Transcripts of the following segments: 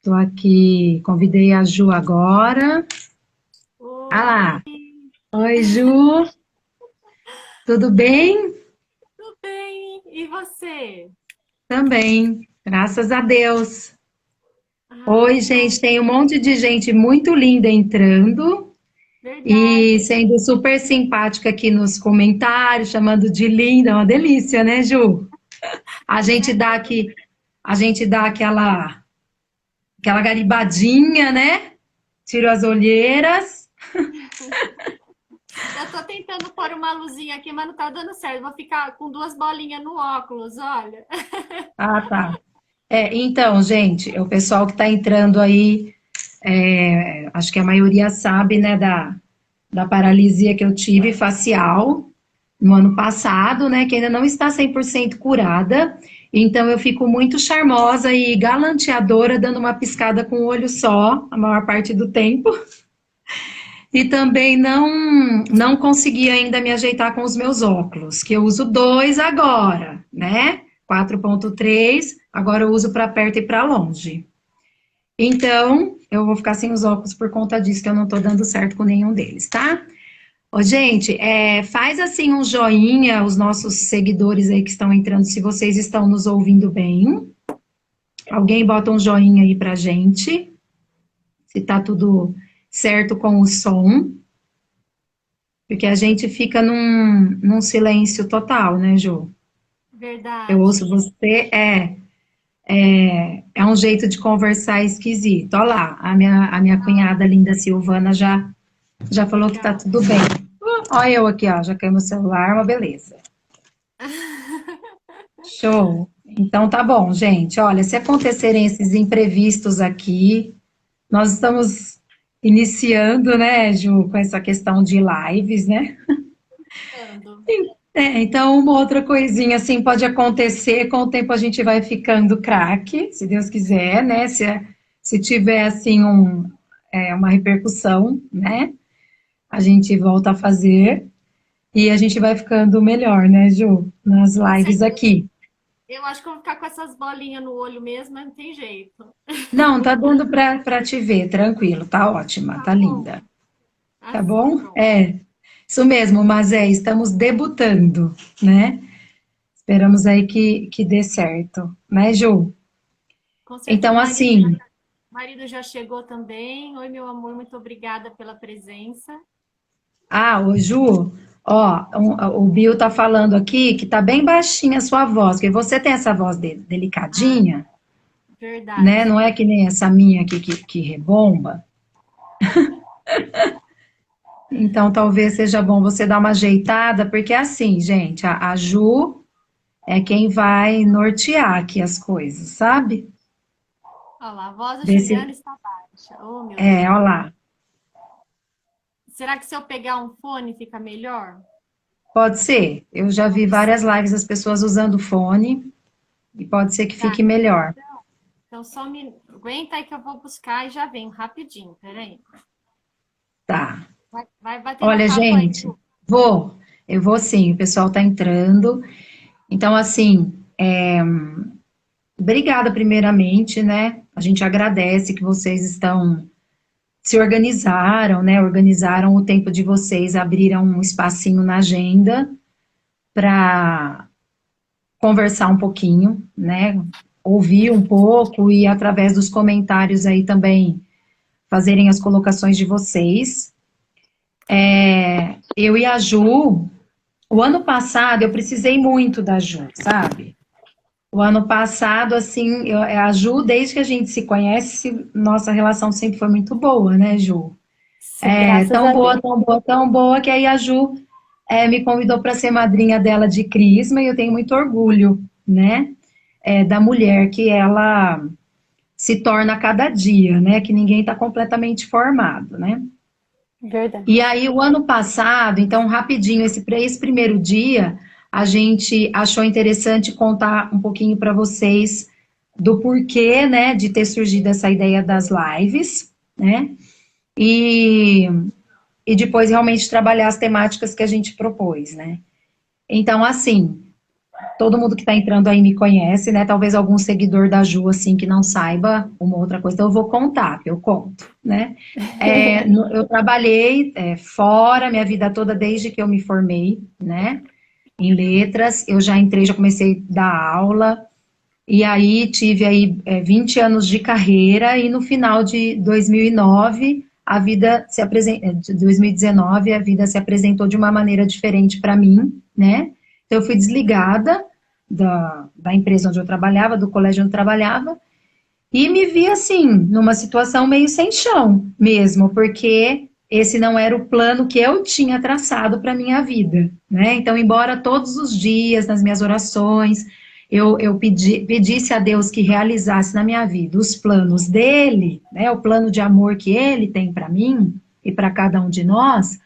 Estou aqui, convidei a Ju agora. Ah Oi, lá. Oi, Ju, tudo bem? tudo bem? E você? Também, graças a Deus. Ah, Oi, que bom. gente, tem um monte de gente muito linda entrando e Verdade. sendo super simpática aqui nos comentários, chamando de linda, é uma delícia, né, Ju? A Com gente dá certeza. aqui, a gente dá aquela garibadinha, né? Tira as olheiras. Eu tô tentando pôr uma luzinha aqui, mas não tá dando certo. Vou ficar com duas bolinhas no óculos, olha. Ah, tá. Então, gente, o pessoal que está entrando aí, acho que a maioria sabe, né, da paralisia que eu tive facial no ano passado, né, que ainda não está 100% curada. Então, eu fico muito charmosa e galanteadora, dando uma piscada com o olho só, a maior parte do tempo. E também não consegui ainda me ajeitar com os meus óculos, que eu uso dois agora, né? 4.3, agora eu uso para perto e para longe. Então, eu vou ficar sem os óculos por conta disso, que eu não tô dando certo com nenhum deles, tá? Ô, gente, faz assim um joinha, os nossos seguidores aí que estão entrando, se vocês estão nos ouvindo bem. Alguém bota um joinha aí pra gente, se tá tudo certo com o som, porque a gente fica num silêncio total, né, Ju? Eu ouço Verdade. você, é um jeito de conversar esquisito. Olha lá, a minha cunhada linda Silvana já falou que tá Legal. tudo bem. Olha eu aqui, ó, já caiu meu celular, uma beleza. Show. Então tá bom, gente. Olha, se acontecerem esses imprevistos aqui, nós estamos iniciando, né, Ju, com essa questão de lives, né? Ando. Então uma outra coisinha assim pode acontecer, com o tempo a gente vai ficando craque, se Deus quiser, né? Se tiver assim uma repercussão, né? A gente volta a fazer. E a gente vai ficando melhor, né, Ju? Nas Com lives certeza. aqui. Eu acho que eu vou ficar com essas bolinhas no olho mesmo, mas não tem jeito. Não, tá dando pra te ver, tranquilo, tá ótima, Tá tá linda. bom. Tá Assim, bom? pronto. Isso mesmo, mas estamos debutando, né? Esperamos aí que dê certo, né, Ju? Com certeza. Então, assim, Marido já chegou também. Oi, meu amor, muito obrigada pela presença. ô Ju, ó, o Bill tá falando aqui que tá bem baixinha a sua voz, porque você tem essa voz Ah, delicadinha, né? verdade. Não é que nem essa minha aqui que rebomba. Então, talvez seja bom você dar uma ajeitada, porque assim, gente, a Ju é quem vai nortear aqui as coisas, sabe? Olha lá, a voz da Ver se, Juliana está baixa. Oh, meu Deus. olha lá, Será que se eu pegar um fone fica melhor? pode ser. Eu já Vou vi várias precisar. lives das pessoas usando fone e pode ser que Tá. fique melhor. Então, só me aguenta aí que eu vou buscar e já venho rapidinho. Peraí. Tá. Vai batendo Olha, papo aí, gente, Ju. eu vou sim, o pessoal tá entrando. Então, assim, obrigada primeiramente, né? A gente agradece que vocês estão se organizaram, né? Organizaram o tempo de vocês, abriram um espacinho na agenda para conversar um pouquinho, né? Ouvir um pouco e através dos comentários aí também fazerem as colocações de vocês. Eu e a Ju, o ano passado eu precisei muito da Ju, sabe? O ano passado, assim, a Ju, desde que a gente se conhece, nossa relação sempre foi muito boa, né, Ju? Sim, graças Tão a boa, Deus. tão boa, tão boa, que aí a Ju me convidou para ser madrinha dela de Crisma e eu tenho muito orgulho, né, da mulher que ela se torna a cada dia, né, que ninguém está completamente formado, né. E Verdade. aí, o ano passado, então, rapidinho, esse primeiro dia, a gente achou interessante contar um pouquinho para vocês do porquê, né, de ter surgido essa ideia das lives, né, e, e depois realmente trabalhar as temáticas que a gente propôs, né. Então, assim, todo mundo que está entrando aí me conhece, né? Talvez algum seguidor da Ju, assim, que não saiba uma outra coisa, então eu vou contar, que eu conto, né? Eu trabalhei fora minha vida toda desde que eu me formei, né? Em letras, eu já entrei, já comecei a dar aula, e aí tive aí 20 anos de carreira, e no final de 2009, a vida se apresentou, de 2019, a vida se apresentou de uma maneira diferente para mim, né? Então eu fui desligada da empresa onde eu trabalhava, do colégio onde eu trabalhava, e me vi assim, numa situação meio sem chão mesmo, porque esse não era o plano que eu tinha traçado para minha vida, né? Então, embora todos os dias, nas minhas orações, eu pedisse a Deus que realizasse na minha vida os planos dele, né? O plano de amor que ele tem para mim e para cada um de nós,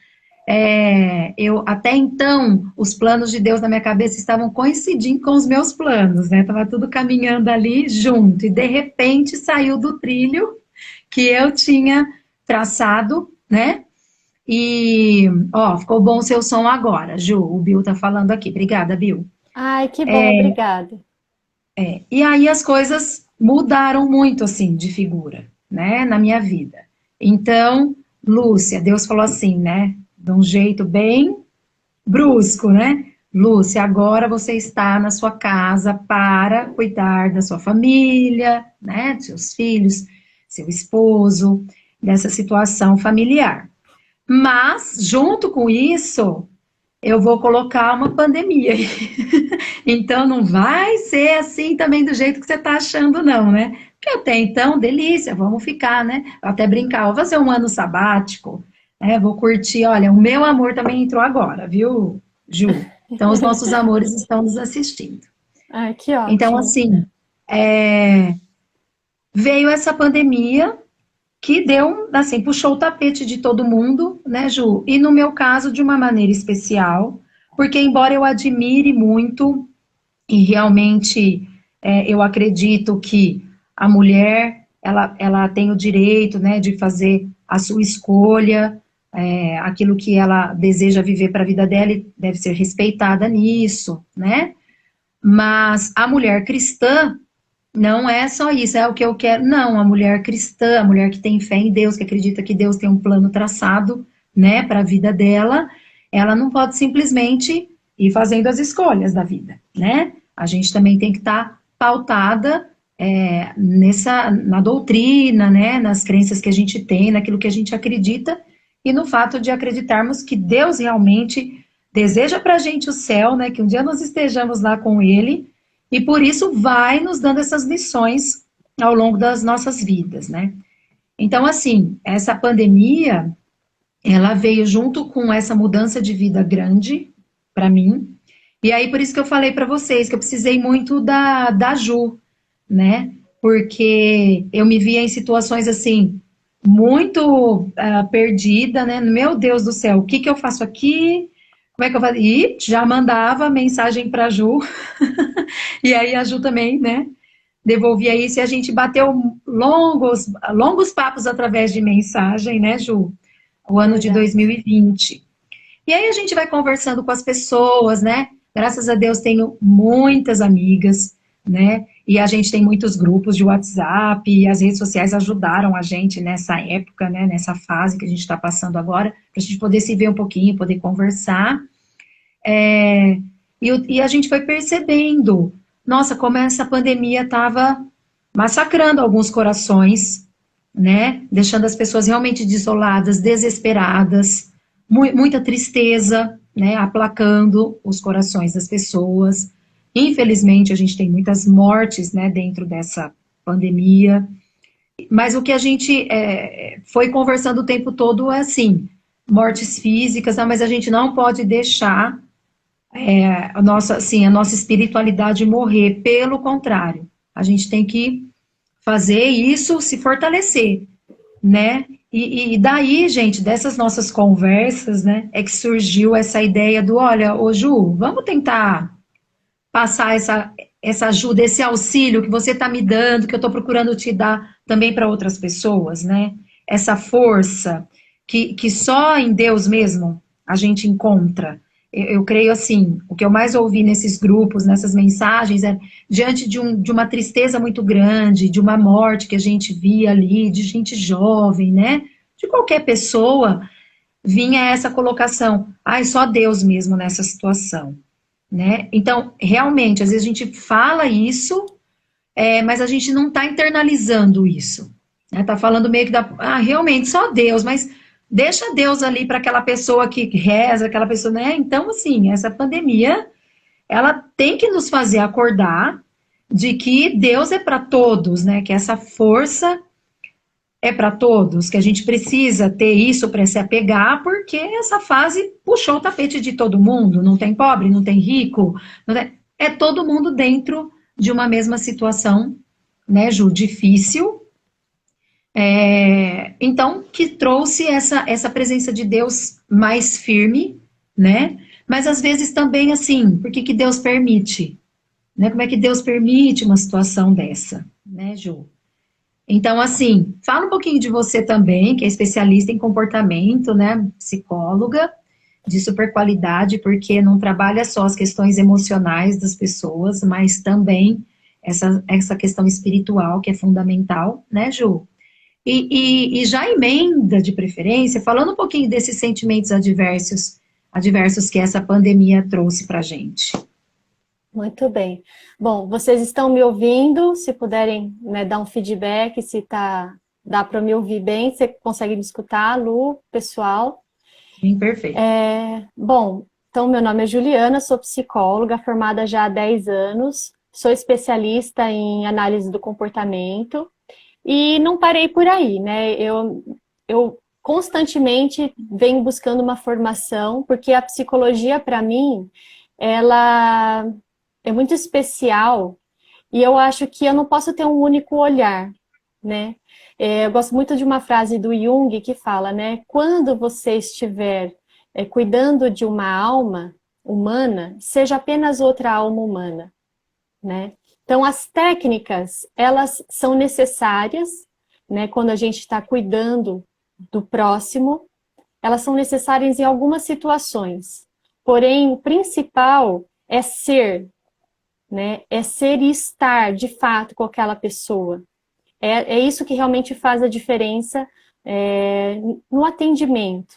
eu até então os planos de Deus na minha cabeça estavam coincidindo com os meus planos, né? Tava tudo caminhando ali junto e de repente saiu do trilho que eu tinha traçado, né? E ó, ficou bom o seu som agora, Ju. O Bill tá falando aqui. Obrigada, Bill. Ai, que bom, obrigada. E aí as coisas mudaram muito assim de figura, né, na minha vida. Então, Lúcia, Deus falou assim, né, de um jeito bem brusco, né? Lúcia, agora você está na sua casa para cuidar da sua família, né, dos seus filhos, seu esposo, dessa situação familiar. Mas, junto com isso, eu vou colocar uma pandemia. Então, não vai ser assim também do jeito que você está achando, não, né? Porque até então, delícia, vamos ficar, né? Até brincar, vou fazer um ano sabático, né? Vou curtir. Olha, o meu amor também entrou agora, viu, Ju? Então, os nossos amores estão nos assistindo. Ai, que Então, ótimo. assim, veio essa pandemia que deu, assim, puxou o tapete de todo mundo, né, Ju? E no meu caso, de uma maneira especial, porque embora eu admire muito e realmente eu acredito que a mulher, ela tem o direito, né, de fazer a sua escolha, aquilo que ela deseja viver para a vida dela e deve ser respeitada nisso, né? Mas a mulher cristã não é só isso, é o que eu quero. Não, a mulher cristã, a mulher que tem fé em Deus, que acredita que Deus tem um plano traçado, né, para a vida dela, ela não pode simplesmente ir fazendo as escolhas da vida, né? A gente também tem que estar pautada na doutrina, né, nas crenças que a gente tem, naquilo que a gente acredita, e no fato de acreditarmos que Deus realmente deseja para a gente o céu, né, que um dia nós estejamos lá com Ele, e por isso vai nos dando essas lições ao longo das nossas vidas, né? Então, assim, essa pandemia, ela veio junto com essa mudança de vida grande para mim. E aí, por isso que eu falei para vocês que eu precisei muito da Ju, né? Porque eu me via em situações assim, muito perdida, né? Meu Deus do céu, o que que eu faço aqui? Como é que eu faço? E já mandava mensagem para a Ju, e aí a Ju também, né? Devolvia isso e a gente bateu longos papos através de mensagem, né, Ju? O ano de Verdade. 2020. E aí a gente vai conversando com as pessoas, né? Graças a Deus tenho muitas amigas, né? E a gente tem muitos grupos de WhatsApp e as redes sociais ajudaram a gente nessa época, né? Nessa fase que a gente está passando agora, para a gente poder se ver um pouquinho, poder conversar. E a gente foi percebendo, nossa, como essa pandemia estava massacrando alguns corações, né? Deixando as pessoas realmente desoladas, desesperadas, muita tristeza, né? Aplacando os corações das pessoas. Infelizmente, a gente tem muitas mortes, né? Dentro dessa pandemia. Mas o que a gente foi conversando o tempo todo é assim, mortes físicas, mas a gente não pode deixar a nossa espiritualidade morrer. Pelo contrário, a gente tem que fazer isso se fortalecer, né? E daí, gente, dessas nossas conversas, né, é que surgiu essa ideia do, olha, ô Ju, vamos tentar passar essa ajuda, esse auxílio que você está me dando, que eu estou procurando te dar também para outras pessoas, né? Essa força que só em Deus mesmo a gente encontra. eu creio assim, o que eu mais ouvi nesses grupos, nessas mensagens, é diante de uma tristeza muito grande, de uma morte que a gente via ali, de gente jovem, né? De qualquer pessoa, vinha essa colocação, ai, só Deus mesmo nessa situação, né? Então, realmente, às vezes a gente fala isso, mas a gente não está internalizando isso. Né? Tá falando meio que realmente, só Deus, mas deixa Deus ali para aquela pessoa que reza, aquela pessoa, né? Então, assim, essa pandemia, ela tem que nos fazer acordar de que Deus é para todos, né? Que essa força é para todos, que a gente precisa ter isso para se apegar, porque essa fase puxou o tapete de todo mundo, não tem pobre, não tem rico, é todo mundo dentro de uma mesma situação, né, Ju, difícil, então, que trouxe essa presença de Deus mais firme, né, mas às vezes também assim, por que que Deus permite, né, como é que Deus permite uma situação dessa, né, Ju? Então, assim, fala um pouquinho de você também, que é especialista em comportamento, né, psicóloga de super qualidade, porque não trabalha só as questões emocionais das pessoas, mas também essa questão espiritual, que é fundamental, né, Ju? E já emenda, de preferência, falando um pouquinho desses sentimentos adversos que essa pandemia trouxe para a gente. Muito bem. Bom, vocês estão me ouvindo? Se puderem, né, dar um feedback, se dá para me ouvir bem, você consegue me escutar, Lu, pessoal? Sim, perfeito. Bom, então meu nome é Juliana, sou psicóloga, formada já há 10 anos, sou especialista em análise do comportamento e não parei por aí, né? Eu constantemente venho buscando uma formação, porque a psicologia, para mim, ela é muito especial e eu acho que eu não posso ter um único olhar, né? Eu gosto muito de uma frase do Jung que fala, né? Quando você estiver cuidando de uma alma humana, seja apenas outra alma humana, né? Então, as técnicas, elas são necessárias, né? Quando a gente está cuidando do próximo, elas são necessárias em algumas situações. Porém, o principal é ser, né? É ser e estar, de fato, com aquela pessoa. É isso que realmente faz a diferença no atendimento,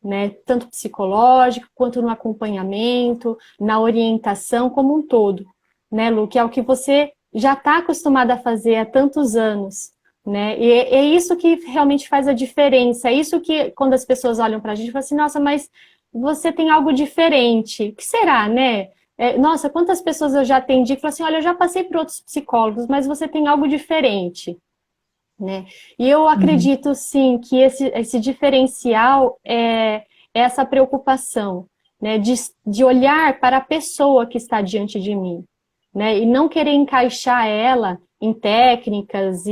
né? Tanto psicológico, quanto no acompanhamento, na orientação como um todo, né, Lu? Que é o que você já está acostumada a fazer há tantos anos, né? E é isso que realmente faz a diferença. É isso que, quando as pessoas olham para a gente, falam assim, nossa, mas você tem algo diferente. O que será, né? Nossa, quantas pessoas eu já atendi que falam assim, olha, eu já passei por outros psicólogos, mas você tem algo diferente, né? E eu acredito, sim, que esse diferencial é essa preocupação, né? De olhar para a pessoa que está diante de mim, né? E não querer encaixar ela em técnicas,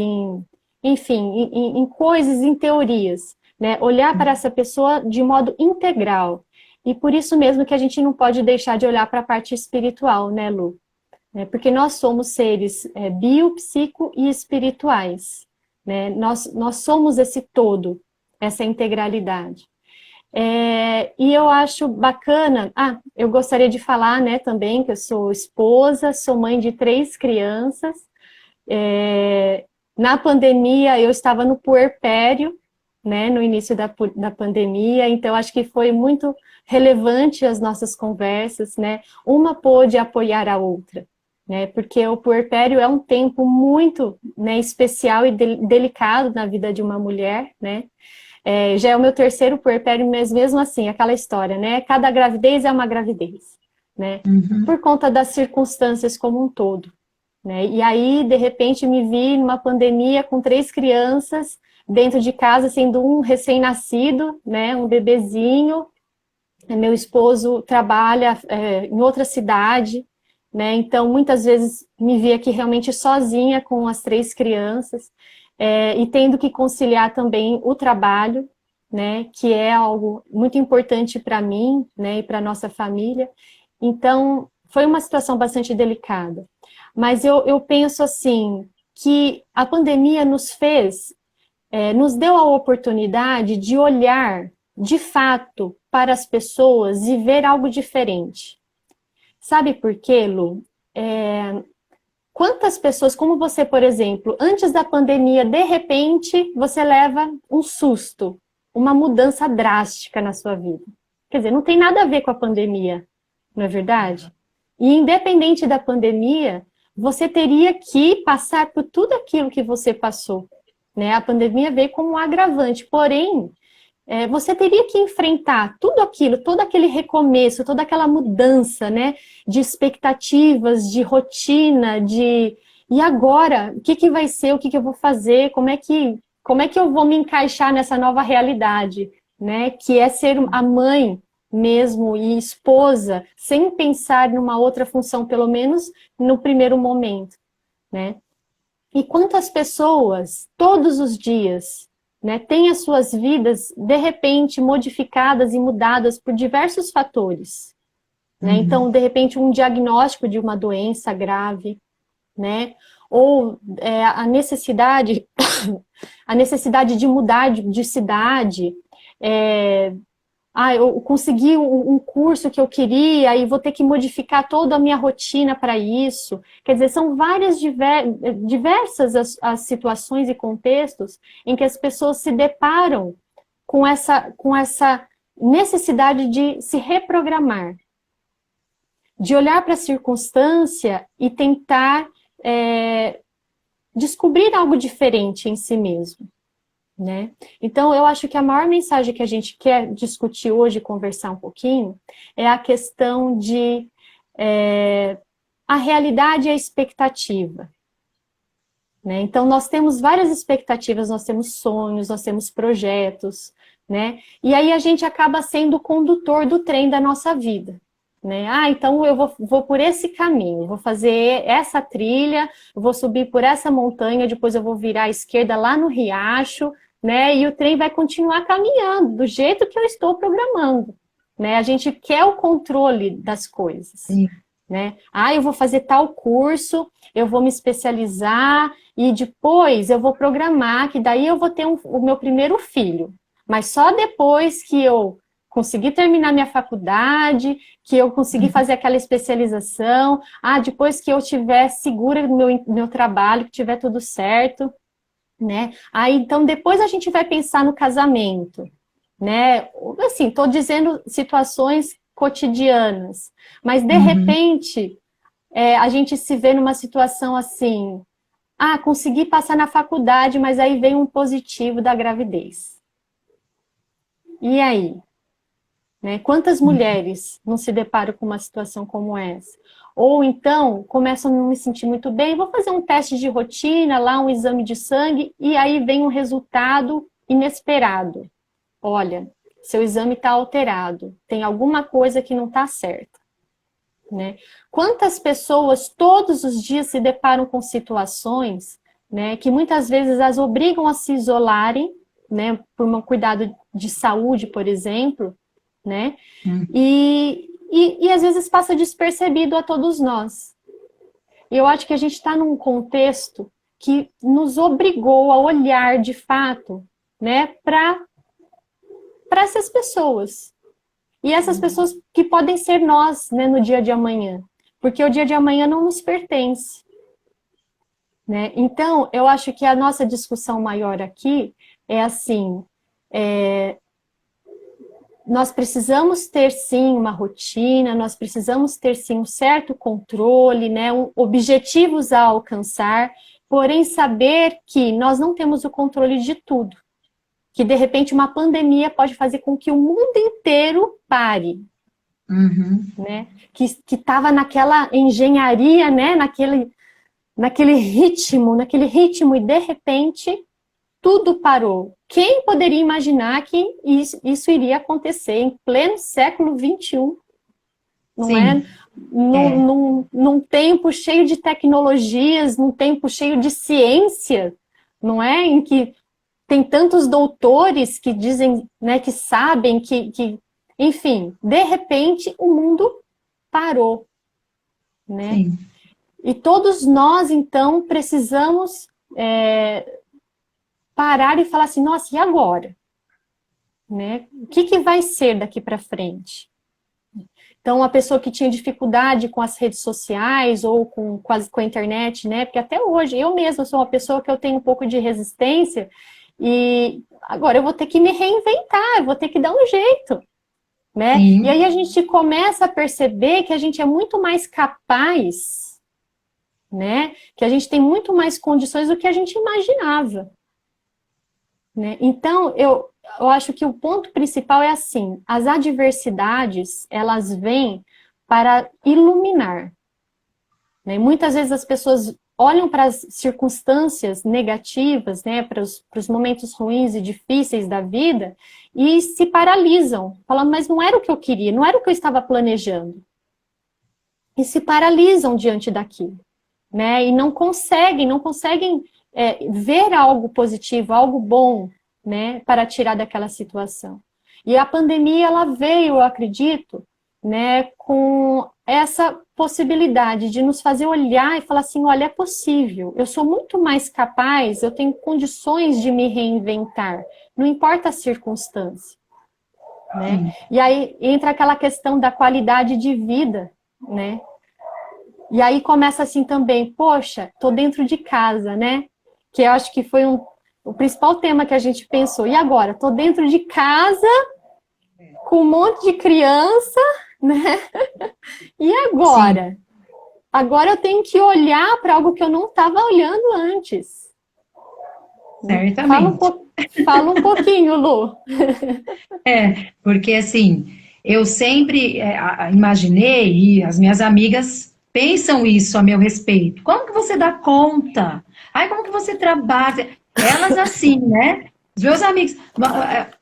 enfim, em coisas, em teorias, né? Olhar para essa pessoa de modo integral. E por isso mesmo que a gente não pode deixar de olhar para a parte espiritual, né, Lu? Porque nós somos seres bio, psico e espirituais, né? Nós somos esse todo, essa integralidade. E eu acho bacana, eu gostaria de falar, né, também que eu sou esposa, sou mãe de 3 crianças. Na pandemia eu estava no puerpério, né, no início da pandemia, então acho que foi muito relevante as nossas conversas, né? Uma pôde apoiar a outra, né? Porque o puerpério é um tempo muito, né, especial e delicado na vida de uma mulher, né? Já é o meu 3º puerpério, mas mesmo assim, aquela história, né? Cada gravidez é uma gravidez, né? Por conta das circunstâncias como um todo, né? E aí, de repente, me vi numa pandemia com 3 crianças dentro de casa, sendo um recém-nascido, né? Um bebezinho. Meu esposo trabalha em outra cidade, né? Então, muitas vezes me via aqui realmente sozinha com as 3 crianças, e tendo que conciliar também o trabalho, né? Que é algo muito importante para mim, né? E para nossa família. Então, foi uma situação bastante delicada. Mas eu penso assim, que a pandemia nos deu a oportunidade de olhar, de fato, para as pessoas e ver algo diferente. Sabe por quê, Lu? Quantas pessoas, como você, por exemplo, antes da pandemia, de repente, você leva um susto, uma mudança drástica na sua vida. Quer dizer, não tem nada a ver com a pandemia, não é verdade? E independente da pandemia, você teria que passar por tudo aquilo que você passou, né? A pandemia veio como um agravante, porém, você teria que enfrentar tudo aquilo, todo aquele recomeço, toda aquela mudança, né? De expectativas, de rotina, e agora? O que vai ser? O que eu vou fazer? Como é que eu vou me encaixar nessa nova realidade, né? Que é ser a mãe mesmo e esposa, sem pensar numa outra função, pelo menos no primeiro momento, né? E quantas pessoas, todos os dias, né, têm as suas vidas, de repente, modificadas e mudadas por diversos fatores, né? Então, de repente, um diagnóstico de uma doença grave, né? Ou a necessidade de mudar de cidade, eu consegui um curso que eu queria e vou ter que modificar toda a minha rotina para isso. Quer dizer, são várias diversas as situações e contextos em que as pessoas se deparam com essa necessidade de se reprogramar, de olhar para a circunstância e tentar descobrir algo diferente em si mesmo, né? Então, eu acho que a maior mensagem que a gente quer discutir hoje, conversar um pouquinho, é a questão de a realidade e a expectativa, né? Então, nós temos várias expectativas, nós temos sonhos, nós temos projetos, né? E aí a gente acaba sendo o condutor do trem da nossa vida, né? Então eu vou por esse caminho, vou fazer essa trilha, vou subir por essa montanha, depois eu vou virar à esquerda lá no riacho, né? E o trem vai continuar caminhando do jeito que eu estou programando, né? A gente quer o controle das coisas. Sim. Né? Eu vou fazer tal curso, eu vou me especializar e depois eu vou programar que daí eu vou ter o meu primeiro filho. Mas só depois que eu conseguir terminar minha faculdade, que eu conseguir fazer aquela especialização, depois que eu estiver segura no meu trabalho, que tiver tudo certo, né? Então depois a gente vai pensar no casamento, né? Assim, estou dizendo situações cotidianas, mas de repente a gente se vê numa situação assim, consegui passar na faculdade, mas aí vem um positivo da gravidez. E aí? Né? Quantas mulheres não se deparam com uma situação como essa? Ou então, começam a não me sentir muito bem, vou fazer um teste de rotina, lá um exame de sangue, e aí vem um resultado inesperado. Olha, seu exame está alterado, tem alguma coisa que não está certa. Né? Quantas pessoas todos os dias se deparam com situações, né, que muitas vezes as obrigam a se isolarem, né, por um cuidado de saúde, por exemplo, né? E às vezes passa despercebido a todos nós. E eu acho que a gente está num contexto que nos obrigou a olhar de fato, né, para essas pessoas. E essas pessoas que podem ser nós, né, no dia de amanhã. Porque o dia de amanhã não nos pertence. Né? Então, eu acho que a nossa discussão maior aqui é assim, nós precisamos ter sim uma rotina, nós precisamos ter sim um certo controle, né, objetivos a alcançar, porém saber que nós não temos o controle de tudo. Que de repente uma pandemia pode fazer com que o mundo inteiro pare. Né? Que estava naquela engenharia, né, naquele ritmo, e de repente tudo parou. Quem poderia imaginar que isso iria acontecer em pleno século XXI? Não é? Num tempo cheio de tecnologias, num tempo cheio de ciência, não é? Em que tem tantos doutores que dizem, né, que sabem, que enfim, de repente o mundo parou, né? Sim. E todos nós, então, precisamos parar e falar assim, nossa, e agora? né? O que vai ser daqui para frente? Então, a pessoa que tinha dificuldade com as redes sociais ou com a internet, né? Porque até hoje, eu mesma sou uma pessoa que eu tenho um pouco de resistência e agora eu vou ter que me reinventar, eu vou ter que dar um jeito, né? Sim. E aí a gente começa a perceber que a gente é muito mais capaz, né? Que a gente tem muito mais condições do que a gente imaginava, né? Então, eu acho que o ponto principal é assim, as adversidades, elas vêm para iluminar, né? Muitas vezes as pessoas olham para as circunstâncias negativas, né, para os momentos ruins e difíceis da vida e se paralisam, falando, mas não era o que eu queria, não era o que eu estava planejando. E se paralisam diante daquilo, né? E não conseguem ver algo positivo, algo bom, né, para tirar daquela situação. E a pandemia, ela veio, eu acredito, né, com essa possibilidade de nos fazer olhar e falar assim, olha, é possível, eu sou muito mais capaz, eu tenho condições de me reinventar, não importa a circunstância, né? E aí entra aquela questão da qualidade de vida, né? E aí começa assim também, poxa, tô dentro de casa, né? Que eu acho que foi o principal tema que a gente pensou. E agora? Tô dentro de casa, com um monte de criança, né? E agora? Sim. Agora eu tenho que olhar para algo que eu não estava olhando antes. Certamente. Fala um pouquinho, Lu. Porque assim, eu sempre imaginei, e as minhas amigas pensam isso a meu respeito. Como que você dá conta? Ai, como que você trabalha? Elas assim, né? Os meus amigos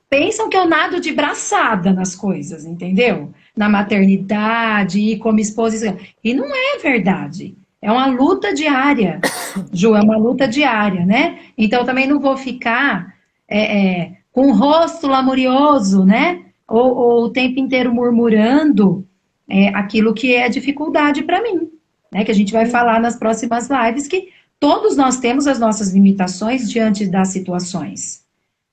pensam que eu nado de braçada nas coisas, entendeu? Na maternidade e como esposa. E não é verdade. É uma luta diária, Ju, é uma luta diária, né? Então, eu também não vou ficar com o rosto lamurioso, né? Ou o tempo inteiro murmurando aquilo que é dificuldade para mim, né? Que a gente vai falar nas próximas lives, que todos nós temos as nossas limitações diante das situações.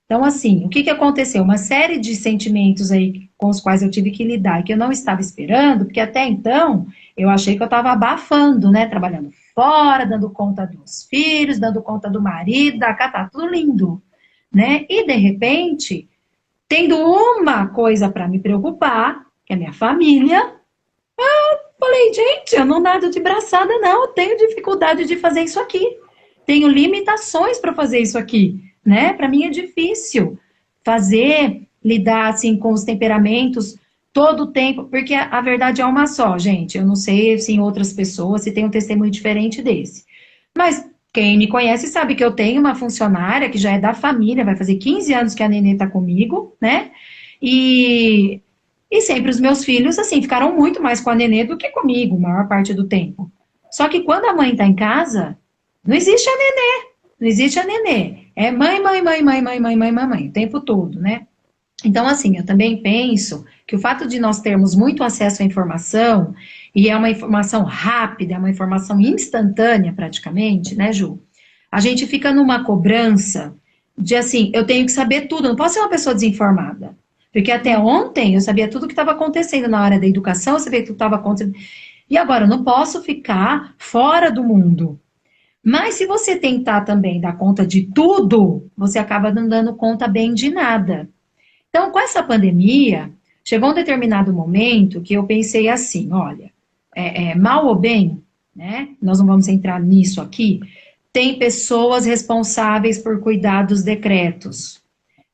Então, assim, o que aconteceu? Uma série de sentimentos aí com os quais eu tive que lidar e que eu não estava esperando, porque até então eu achei que eu estava abafando, né? Trabalhando fora, dando conta dos filhos, dando conta do marido, da casa, tá tudo lindo, né? E, de repente, tendo uma coisa para me preocupar, que é a minha família, falei, gente, eu não nado de braçada, não, eu tenho dificuldade de fazer isso aqui. Tenho limitações para fazer isso aqui, né? Para mim é difícil lidar assim com os temperamentos todo o tempo, porque a verdade é uma só, gente. Eu não sei se em outras pessoas se tem um testemunho diferente desse. Mas quem me conhece sabe que eu tenho uma funcionária que já é da família, vai fazer 15 anos que a Nenê tá comigo, né? E sempre os meus filhos, assim, ficaram muito mais com a Nenê do que comigo, a maior parte do tempo. Só que quando a mãe tá em casa, não existe a Nenê. Não existe a Nenê. É mãe, o tempo todo, né? Então, assim, eu também penso que o fato de nós termos muito acesso à informação, e é uma informação rápida, é uma informação instantânea praticamente, né, Ju? A gente fica numa cobrança de, assim, eu tenho que saber tudo, eu não posso ser uma pessoa desinformada. Porque até ontem eu sabia tudo o que estava acontecendo na área da educação, eu sabia tudo que estava acontecendo. E agora, eu não posso ficar fora do mundo. Mas se você tentar também dar conta de tudo, você acaba não dando conta bem de nada. Então, com essa pandemia, chegou um determinado momento que eu pensei assim, olha, mal ou bem, né? Nós não vamos entrar nisso aqui. Tem pessoas responsáveis por cuidar dos decretos.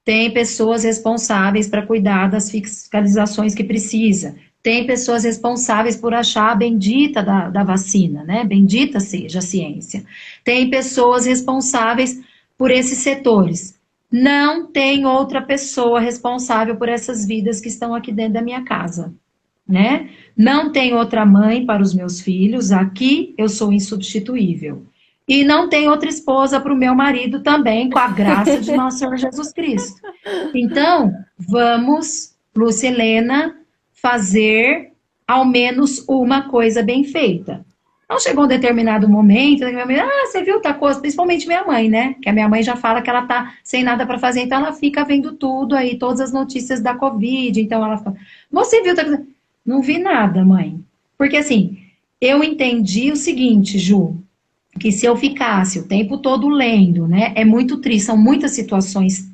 Tem pessoas responsáveis para cuidar das fiscalizações que precisa. Tem pessoas responsáveis por achar a bendita da vacina, né? Bendita seja a ciência. Tem pessoas responsáveis por esses setores. Não tem outra pessoa responsável por essas vidas que estão aqui dentro da minha casa, né? Não tem outra mãe para os meus filhos, aqui eu sou insubstituível. E não tem outra esposa para o meu marido também, com a graça de nosso Senhor Jesus Cristo. Então, vamos, Lúcia Helena, fazer ao menos uma coisa bem feita. Não chegou um determinado momento, minha mãe, você viu, tá coisa, principalmente minha mãe, né? Que a minha mãe já fala que ela tá sem nada para fazer, então ela fica vendo tudo aí, todas as notícias da Covid, então ela fala, você viu, não vi nada, mãe. Porque assim, eu entendi o seguinte, Ju, que se eu ficasse o tempo todo lendo, né, é muito triste, são muitas situações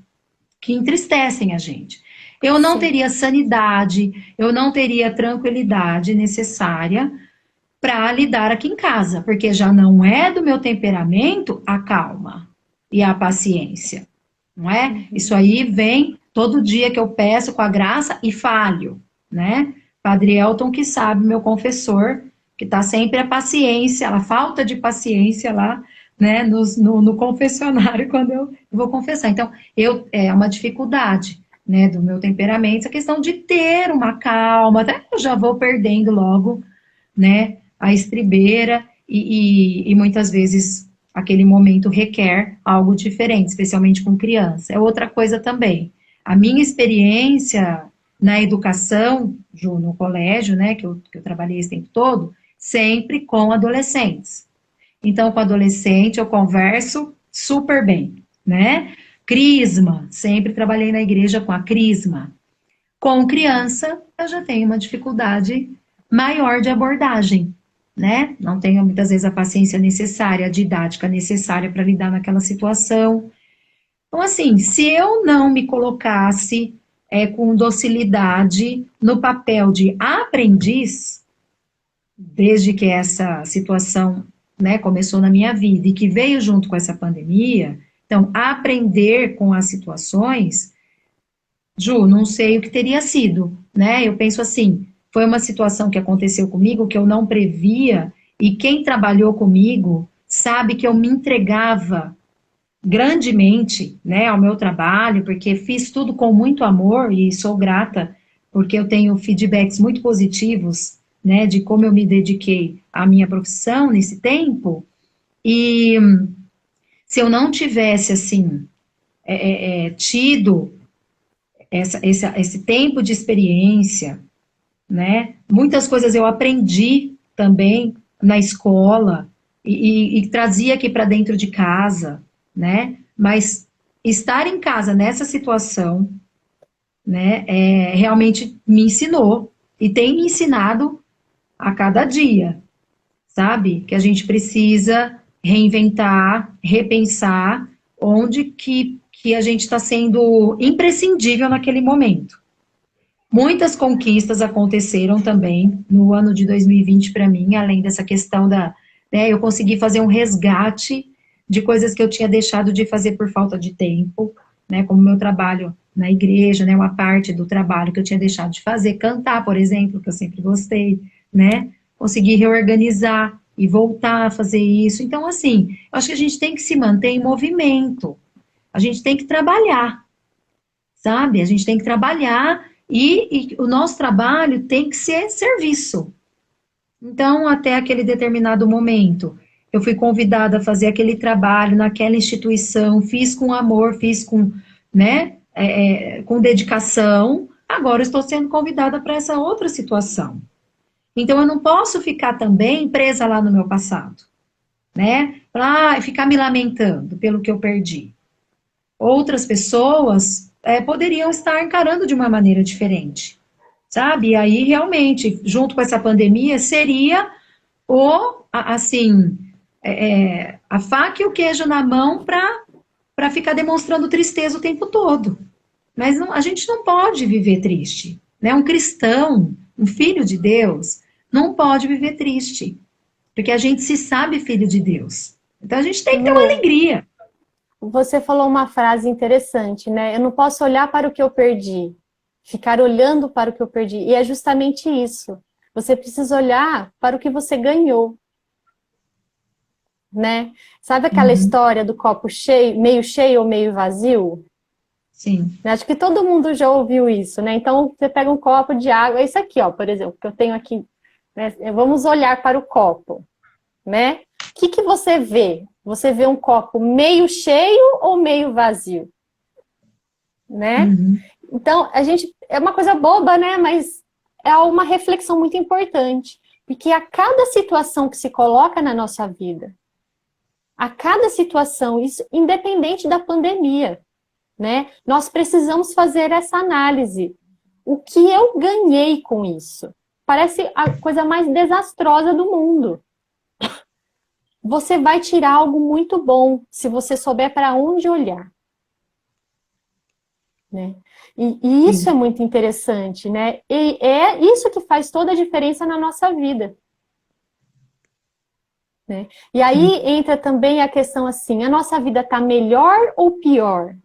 que entristecem a gente. Eu não Sim. teria sanidade, eu não teria tranquilidade necessária para lidar aqui em casa, porque já não é do meu temperamento a calma e a paciência, não é? Isso aí vem todo dia que eu peço com a graça e falho, né? Padre Elton que sabe, meu confessor, que está sempre a paciência, a falta de paciência lá, né, no confessionário quando eu vou confessar. Então, é uma dificuldade, né, do meu temperamento, essa questão de ter uma calma, até eu já vou perdendo logo, né, a estribeira e muitas vezes aquele momento requer algo diferente, especialmente com criança. É outra coisa também. A minha experiência na educação, Ju, no colégio, né, que eu trabalhei esse tempo todo, sempre com adolescentes. Então, com adolescente eu converso super bem, né? Crisma, sempre trabalhei na igreja com a crisma. Com criança, eu já tenho uma dificuldade maior de abordagem, né? Não tenho muitas vezes a paciência necessária, a didática necessária para lidar naquela situação. Então, assim, se eu não me colocasse com docilidade no papel de aprendiz, desde que essa situação, né, começou na minha vida e que veio junto com essa pandemia, então, aprender com as situações, Ju, não sei o que teria sido, né? Eu penso assim, foi uma situação que aconteceu comigo que eu não previa e quem trabalhou comigo sabe que eu me entregava grandemente, né, ao meu trabalho, porque fiz tudo com muito amor e sou grata porque eu tenho feedbacks muito positivos, né, de como eu me dediquei à minha profissão nesse tempo. E se eu não tivesse, assim, tido esse tempo de experiência, né, muitas coisas eu aprendi também na escola e trazia aqui para dentro de casa, né, mas estar em casa nessa situação, né, realmente me ensinou e tem me ensinado a cada dia, sabe? Que a gente precisa reinventar, repensar onde que a gente está sendo imprescindível naquele momento. Muitas conquistas aconteceram também no ano de 2020 para mim, além dessa questão eu consegui fazer um resgate de coisas que eu tinha deixado de fazer por falta de tempo, né, como meu trabalho na igreja, né, uma parte do trabalho que eu tinha deixado de fazer, cantar, por exemplo, que eu sempre gostei, né, consegui reorganizar e voltar a fazer isso. Então, assim, eu acho que a gente tem que se manter em movimento, a gente tem que trabalhar, sabe? A gente tem que trabalhar e o nosso trabalho tem que ser serviço. Então, até aquele determinado momento, eu fui convidada a fazer aquele trabalho naquela instituição, fiz com amor, fiz com, né, com dedicação, agora estou sendo convidada para essa outra situação. Então, eu não posso ficar também presa lá no meu passado, né, para ficar me lamentando pelo que eu perdi. Outras pessoas poderiam estar encarando de uma maneira diferente, sabe? E aí, realmente, junto com essa pandemia, seria a faca e o queijo na mão para ficar demonstrando tristeza o tempo todo. Mas a gente não pode viver triste, né? Um cristão, um filho de Deus, não pode viver triste, porque a gente se sabe filho de Deus. Então, a gente tem que ter uma alegria. Você falou uma frase interessante, né? Eu não posso olhar para o que eu perdi, ficar olhando para o que eu perdi. E é justamente isso. Você precisa olhar para o que você ganhou, né? Sabe aquela história do copo cheio ou meio vazio? Sim. Acho que todo mundo já ouviu isso, né? Então, você pega um copo de água, é isso aqui, ó, por exemplo, que eu tenho aqui, né? Vamos olhar para o copo, né? O que você vê? Você vê um copo meio cheio ou meio vazio? Né? Então, é uma coisa boba, né? Mas é uma reflexão muito importante. Porque a cada situação que se coloca na nossa vida, a cada situação, isso independente da pandemia, né? Nós precisamos fazer essa análise. O que eu ganhei com isso? Parece a coisa mais desastrosa do mundo. Você vai tirar algo muito bom se você souber para onde olhar. Né? E isso é muito interessante, né? E é isso que faz toda a diferença na nossa vida. Né? E aí entra também a questão assim, a nossa vida está melhor ou pior?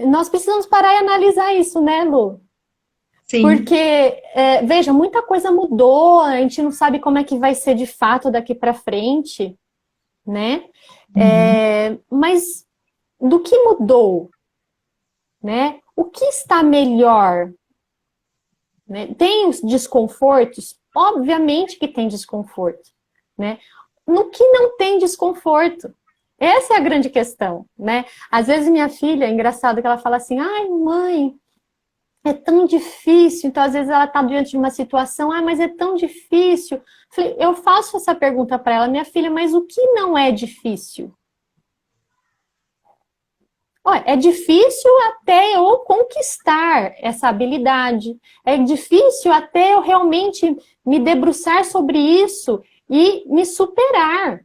Nós precisamos parar e analisar isso, né, Lu? Sim. Porque, veja, muita coisa mudou, a gente não sabe como é que vai ser de fato daqui para frente, né? Mas do que mudou? Né? O que está melhor? Né? Tem os desconfortos? Obviamente que tem desconforto. Né? No que não tem desconforto? Essa é a grande questão. Né? Às vezes minha filha, é engraçado que ela fala assim, ai mãe, é tão difícil. Então às vezes ela está diante de uma situação, mas é tão difícil. Eu faço essa pergunta para ela, minha filha, mas o que não é difícil? Olha, é difícil até eu conquistar essa habilidade. É difícil até eu realmente me debruçar sobre isso e me superar,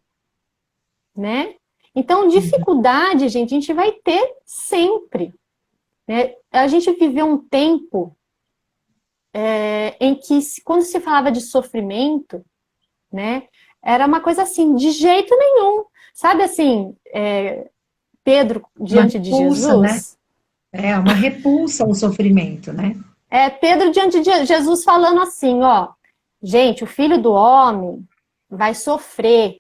né? Então, dificuldade, gente, a gente vai ter sempre. Né? A gente viveu um tempo em que, quando se falava de sofrimento, né, era uma coisa assim, de jeito nenhum. Sabe assim... Pedro diante de Jesus. Né? É uma repulsa ao sofrimento, né? Pedro diante de Jesus falando assim, ó, gente, o Filho do Homem vai sofrer,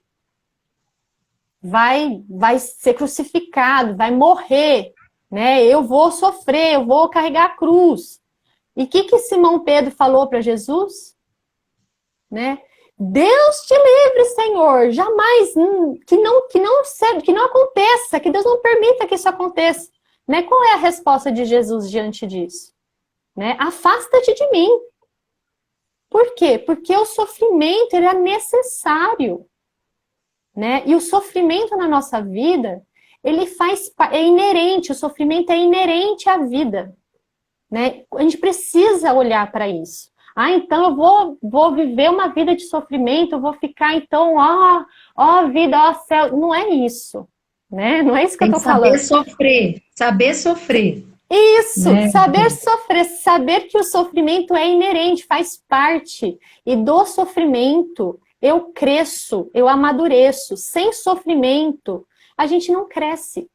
vai ser crucificado, vai morrer, né? Eu vou sofrer, eu vou carregar a cruz. E o que Simão Pedro falou para Jesus? Né? Deus te livre, Senhor, jamais, que não aconteça, que Deus não permita que isso aconteça. Né? Qual é a resposta de Jesus diante disso? Né? Afasta-te de mim. Por quê? Porque o sofrimento ele é necessário. Né? E o sofrimento na nossa vida, é inerente, o sofrimento é inerente à vida. Né? A gente precisa olhar para isso. Então eu vou viver uma vida de sofrimento, eu vou ficar então, ó vida, ó céu. Não é isso, né? Não é isso que eu tô falando. Saber sofrer. Isso, né? Saber sofrer, saber que o sofrimento é inerente, faz parte. E do sofrimento eu cresço, eu amadureço. Sem sofrimento, a gente não cresce.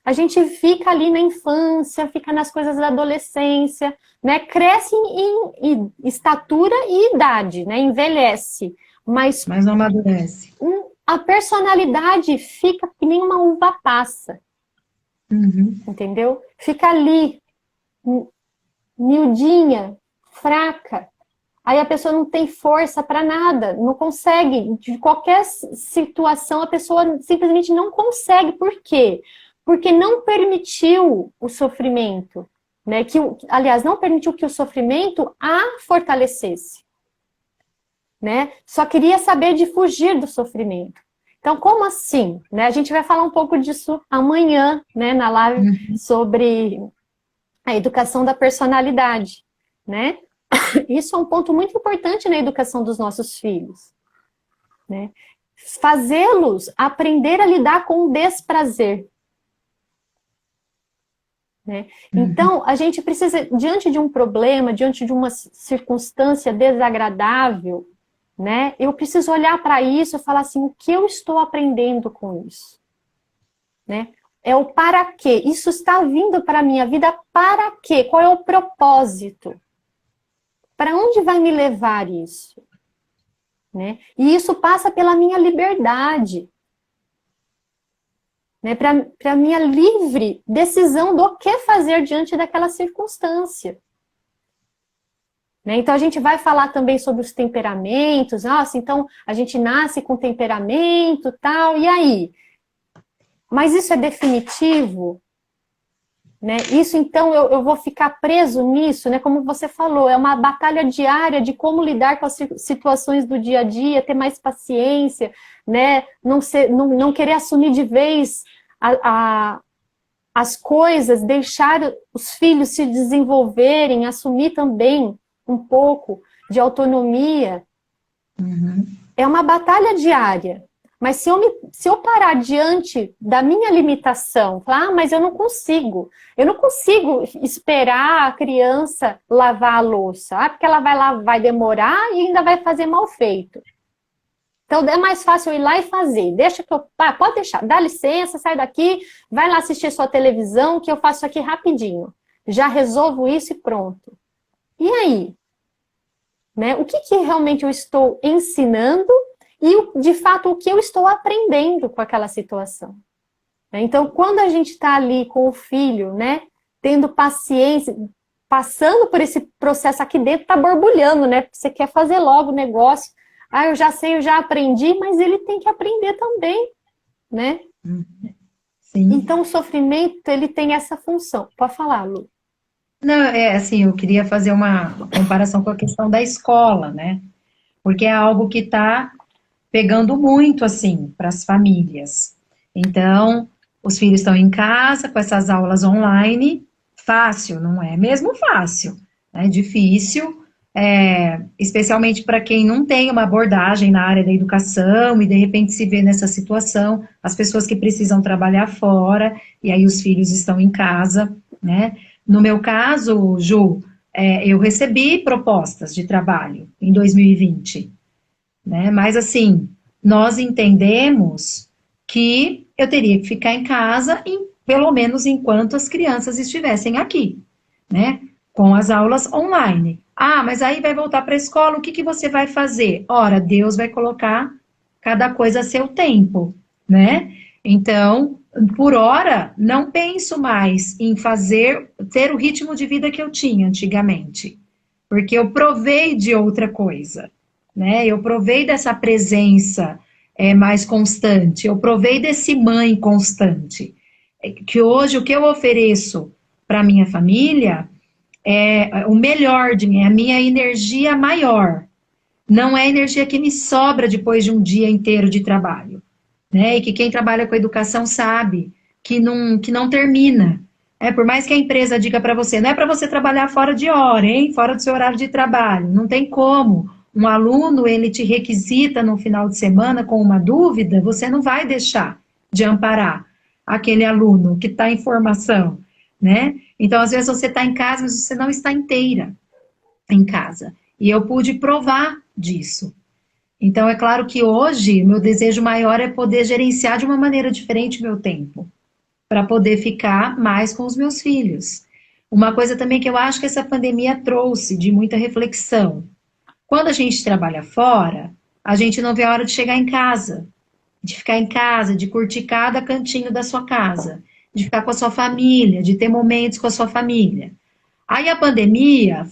A gente fica ali na infância, fica nas coisas da adolescência, né? Cresce em estatura e idade, né? Envelhece. Mas não amadurece. A personalidade fica que nem uma uva passa. Entendeu? Fica ali, miudinha, fraca. Aí a pessoa não tem força para nada, não consegue. De qualquer situação, a pessoa simplesmente não consegue. Por quê? Porque não permitiu o sofrimento, né? Aliás, não permitiu que o sofrimento a fortalecesse, né? Só queria saber de fugir do sofrimento. Então, como assim? Né? A gente vai falar um pouco disso amanhã, né? Na live sobre a educação da personalidade, né? Isso é um ponto muito importante na educação dos nossos filhos, né? Fazê-los aprender a lidar com o desprazer. Né? Então, a gente precisa, diante de um problema, diante de uma circunstância desagradável, né? Eu preciso olhar para isso e falar assim, o que eu estou aprendendo com isso? Né? É o para quê? Isso está vindo para a minha vida para quê? Qual é o propósito? Para onde vai me levar isso? Né? E isso passa pela minha liberdade. Né, para a minha livre decisão do que fazer diante daquela circunstância. Né, então a gente vai falar também sobre os temperamentos. Nossa, então a gente nasce com temperamento, tal, e aí? Mas isso é definitivo? né? Isso, então, eu vou ficar preso nisso, né? Como você falou, é uma batalha diária de como lidar com as situações do dia a dia, ter mais paciência, né? Não querer assumir de vez as coisas, deixar os filhos se desenvolverem, assumir também um pouco de autonomia. Uhum. É uma batalha diária. Mas se eu parar diante da minha limitação, falar, mas eu não consigo esperar a criança lavar a louça, porque ela vai lá, vai demorar e ainda vai fazer mal feito. Então é mais fácil eu ir lá e fazer. Pode deixar, dá licença, sai daqui, vai lá assistir sua televisão, que eu faço aqui rapidinho. Já resolvo isso e pronto. E aí? Né? O que realmente eu estou ensinando e, de fato, o que eu estou aprendendo com aquela situação. Então, quando a gente está ali com o filho, né, tendo paciência, passando por esse processo aqui dentro, está borbulhando, né? Porque você quer fazer logo o negócio. Eu já sei, eu já aprendi, mas ele tem que aprender também, né? Sim. Então, o sofrimento, ele tem essa função. Pode falar, Lu. Não, assim, eu queria fazer uma comparação com a questão da escola, né? Porque é algo que está pegando muito, assim, para as famílias. Então, os filhos estão em casa com essas aulas online, fácil, não é mesmo fácil, é difícil, especialmente para quem não tem uma abordagem na área da educação e de repente se vê nessa situação, as pessoas que precisam trabalhar fora, e aí os filhos estão em casa, né? No meu caso, Ju, eu recebi propostas de trabalho em 2020, né? Mas assim, nós entendemos que eu teria que ficar em casa, pelo menos enquanto as crianças estivessem aqui, né? Com as aulas online. Mas aí vai voltar para a escola, o que você vai fazer? Ora, Deus vai colocar cada coisa a seu tempo, né? Então, por hora, não penso mais em ter o ritmo de vida que eu tinha antigamente, porque eu provei de outra coisa, né? Eu provei dessa presença mais constante, eu provei desse mãe constante, que hoje o que eu ofereço para minha família é o melhor de mim, é a minha energia maior, não é a energia que me sobra depois de um dia inteiro de trabalho, né? E que quem trabalha com educação sabe que não termina. Por mais que a empresa diga para você, não é para você trabalhar fora de hora, hein? Fora do seu horário de trabalho, não tem como. Um aluno, ele te requisita no final de semana com uma dúvida, você não vai deixar de amparar aquele aluno que está em formação, né? Então, às vezes você está em casa, mas você não está inteira em casa. E eu pude provar disso. Então, é claro que hoje, meu desejo maior é poder gerenciar de uma maneira diferente o meu tempo, para poder ficar mais com os meus filhos. Uma coisa também que eu acho que essa pandemia trouxe de muita reflexão. Quando a gente trabalha fora, a gente não vê a hora de chegar em casa, de ficar em casa, de curtir cada cantinho da sua casa, de ficar com a sua família, de ter momentos com a sua família. Aí a pandemia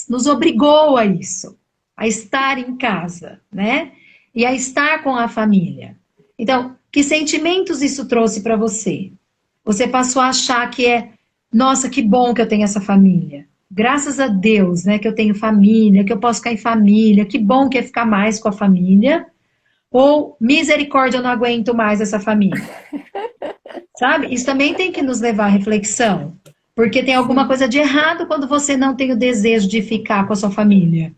nos obrigou a isso, a estar em casa, né? E a estar com a família. Então, que sentimentos isso trouxe para você? Você passou a achar que nossa, que bom que eu tenho essa família. Graças a Deus, né, que eu tenho família, que eu posso ficar em família, que bom que é ficar mais com a família. Ou, misericórdia, eu não aguento mais essa família. Sabe? Isso também tem que nos levar à reflexão. Porque tem alguma coisa de errado quando você não tem o desejo de ficar com a sua família.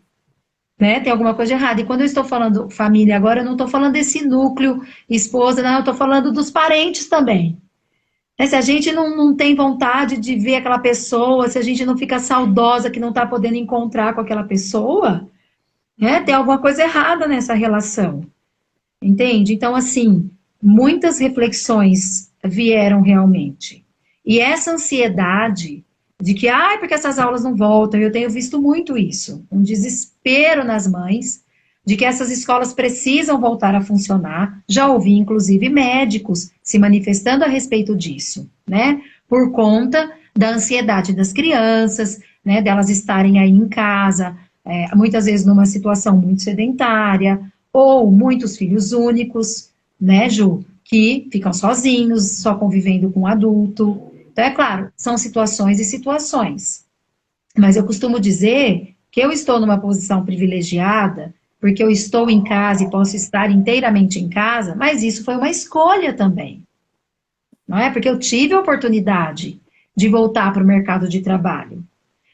Né? Tem alguma coisa de errado. E quando eu estou falando família agora, eu não estou falando desse núcleo, esposa, não, eu estou falando dos parentes também. Se a gente não tem vontade de ver aquela pessoa, se a gente não fica saudosa que não está podendo encontrar com aquela pessoa, né? Tem alguma coisa errada nessa relação. Entende? Então, assim, muitas reflexões vieram realmente. E essa ansiedade de que, porque essas aulas não voltam, eu tenho visto muito isso, um desespero nas mães, de que essas escolas precisam voltar a funcionar. Já ouvi, inclusive, médicos se manifestando a respeito disso, né? Por conta da ansiedade das crianças, né? Delas estarem aí em casa, muitas vezes numa situação muito sedentária, ou muitos filhos únicos, né, Ju? Que ficam sozinhos, só convivendo com um adulto. Então, é claro, são situações e situações. Mas eu costumo dizer que eu estou numa posição privilegiada, porque eu estou em casa e posso estar inteiramente em casa, mas isso foi uma escolha também. Não é? Porque eu tive a oportunidade de voltar para o mercado de trabalho.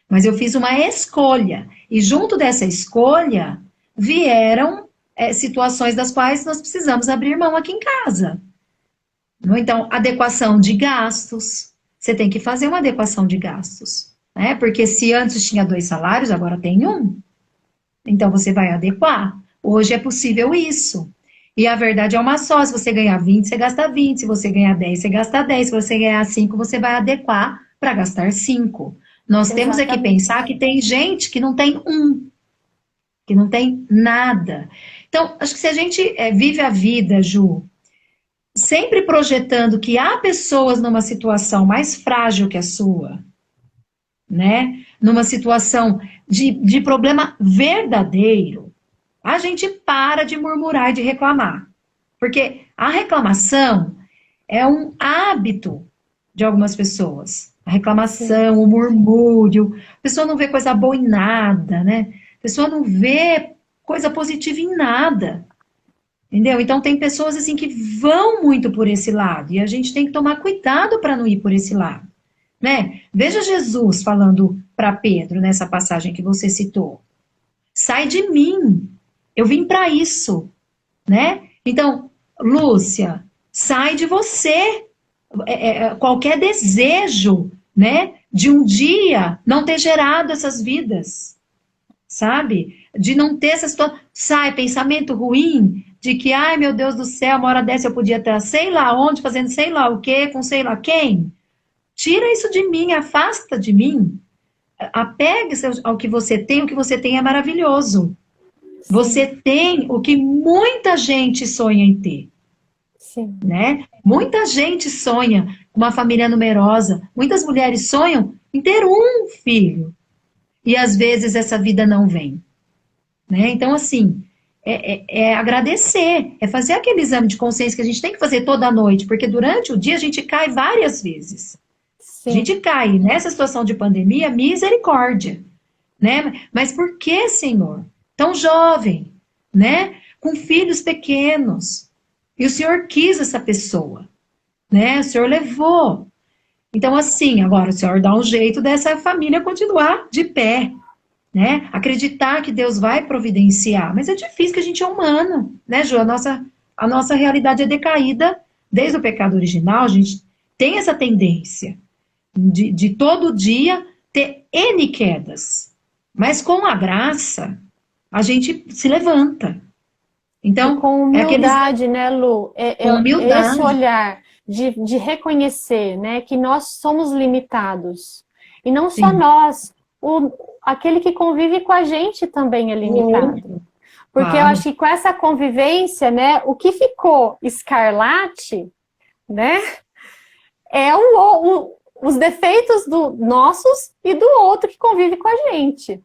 Mas eu fiz uma escolha. E junto dessa escolha, vieram situações das quais nós precisamos abrir mão aqui em casa. Então, adequação de gastos. Você tem que fazer uma adequação de gastos. Né? Porque se antes tinha 2 salários, agora tem 1. Então, você vai adequar. Hoje é possível isso. E a verdade é uma só. Se você ganhar 20, você gasta 20. Se você ganhar 10, você gasta 10. Se você ganhar 5, você vai adequar para gastar 5. Nós temos é que pensar que tem gente que não tem 1, que não tem nada. Então, acho que se a gente vive a vida, Ju, sempre projetando que há pessoas numa situação mais frágil que a sua, né? Numa situação de problema verdadeiro, a gente para de murmurar e de reclamar. Porque a reclamação é um hábito de algumas pessoas. A reclamação, o murmúrio, a pessoa não vê coisa boa em nada, né? A pessoa não vê coisa positiva em nada. Entendeu? Então tem pessoas assim que vão muito por esse lado, e a gente tem que tomar cuidado para não ir por esse lado. Né? Veja Jesus falando para Pedro nessa passagem que você citou. Sai de mim, eu vim para isso, né? Então, Lúcia, sai de você qualquer desejo, né, de um dia não ter gerado essas vidas, sabe? De não ter essa situação, sai, pensamento ruim, de que, ai meu Deus do céu, uma hora dessa eu podia estar sei lá onde, fazendo sei lá o quê, com sei lá quem. Tira isso de mim, afasta de mim. Apegue-se ao que você tem, o que você tem é maravilhoso. Sim. Você tem o que muita gente sonha em ter. Sim. Né? Muita gente sonha com uma família numerosa. Muitas mulheres sonham em ter um filho. E às vezes essa vida não vem. Né? Então, assim, é agradecer. É fazer aquele exame de consciência que a gente tem que fazer toda noite. Porque durante o dia a gente cai várias vezes. Sim. A gente cai. Nessa situação de pandemia, misericórdia. Né? Mas por que, Senhor? Tão jovem, né? Com filhos pequenos. E o Senhor quis essa pessoa, né? O Senhor levou. Então, assim, agora o Senhor dá um jeito dessa família continuar de pé, né? Acreditar que Deus vai providenciar. Mas é difícil, que a gente é humano, né, Ju? A nossa realidade é decaída. Desde o pecado original, a gente tem essa tendência de todo dia ter N quedas. Mas com a graça, a gente se levanta. Então, e com humildade, né, Lu? Com humildade. Esse olhar de reconhecer, né, que nós somos limitados. E não só nós, aquele que convive com a gente também é limitado. Porque eu acho que com essa convivência, né, o que ficou escarlate, né, é os defeitos nossos e do outro que convive com a gente.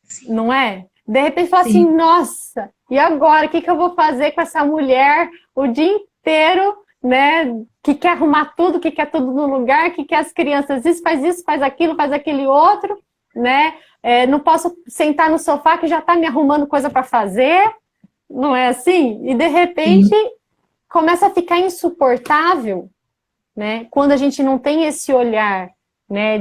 Sim. Não é? De repente fala assim, nossa, e agora? O que eu vou fazer com essa mulher o dia inteiro, né? Que quer arrumar tudo, que quer tudo no lugar, que quer as crianças isso, faz aquele outro, né? Não posso sentar no sofá que já está me arrumando coisa para fazer, não é assim? E de repente começa a ficar insuportável, né? Quando a gente não tem esse olhar, né?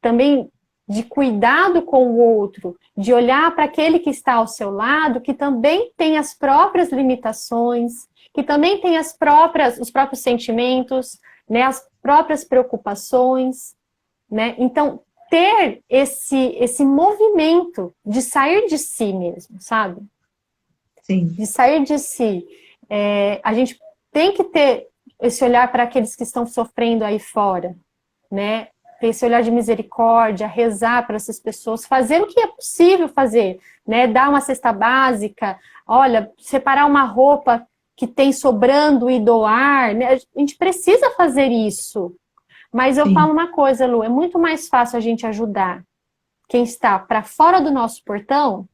Também de cuidado com o outro, de olhar para aquele que está ao seu lado, que também tem as próprias limitações, que também tem os próprios sentimentos, né, as próprias preocupações, né? Então, ter esse movimento de sair de si mesmo, sabe? Sim. De sair de si. A gente tem que ter esse olhar para aqueles que estão sofrendo aí fora, né? Ter esse olhar de misericórdia, rezar para essas pessoas, fazer o que é possível fazer, né? Dar uma cesta básica, olha, separar uma roupa que tem sobrando e doar, né? A gente precisa fazer isso. Mas eu falo uma coisa, Lu, é muito mais fácil a gente ajudar quem está para fora do nosso portão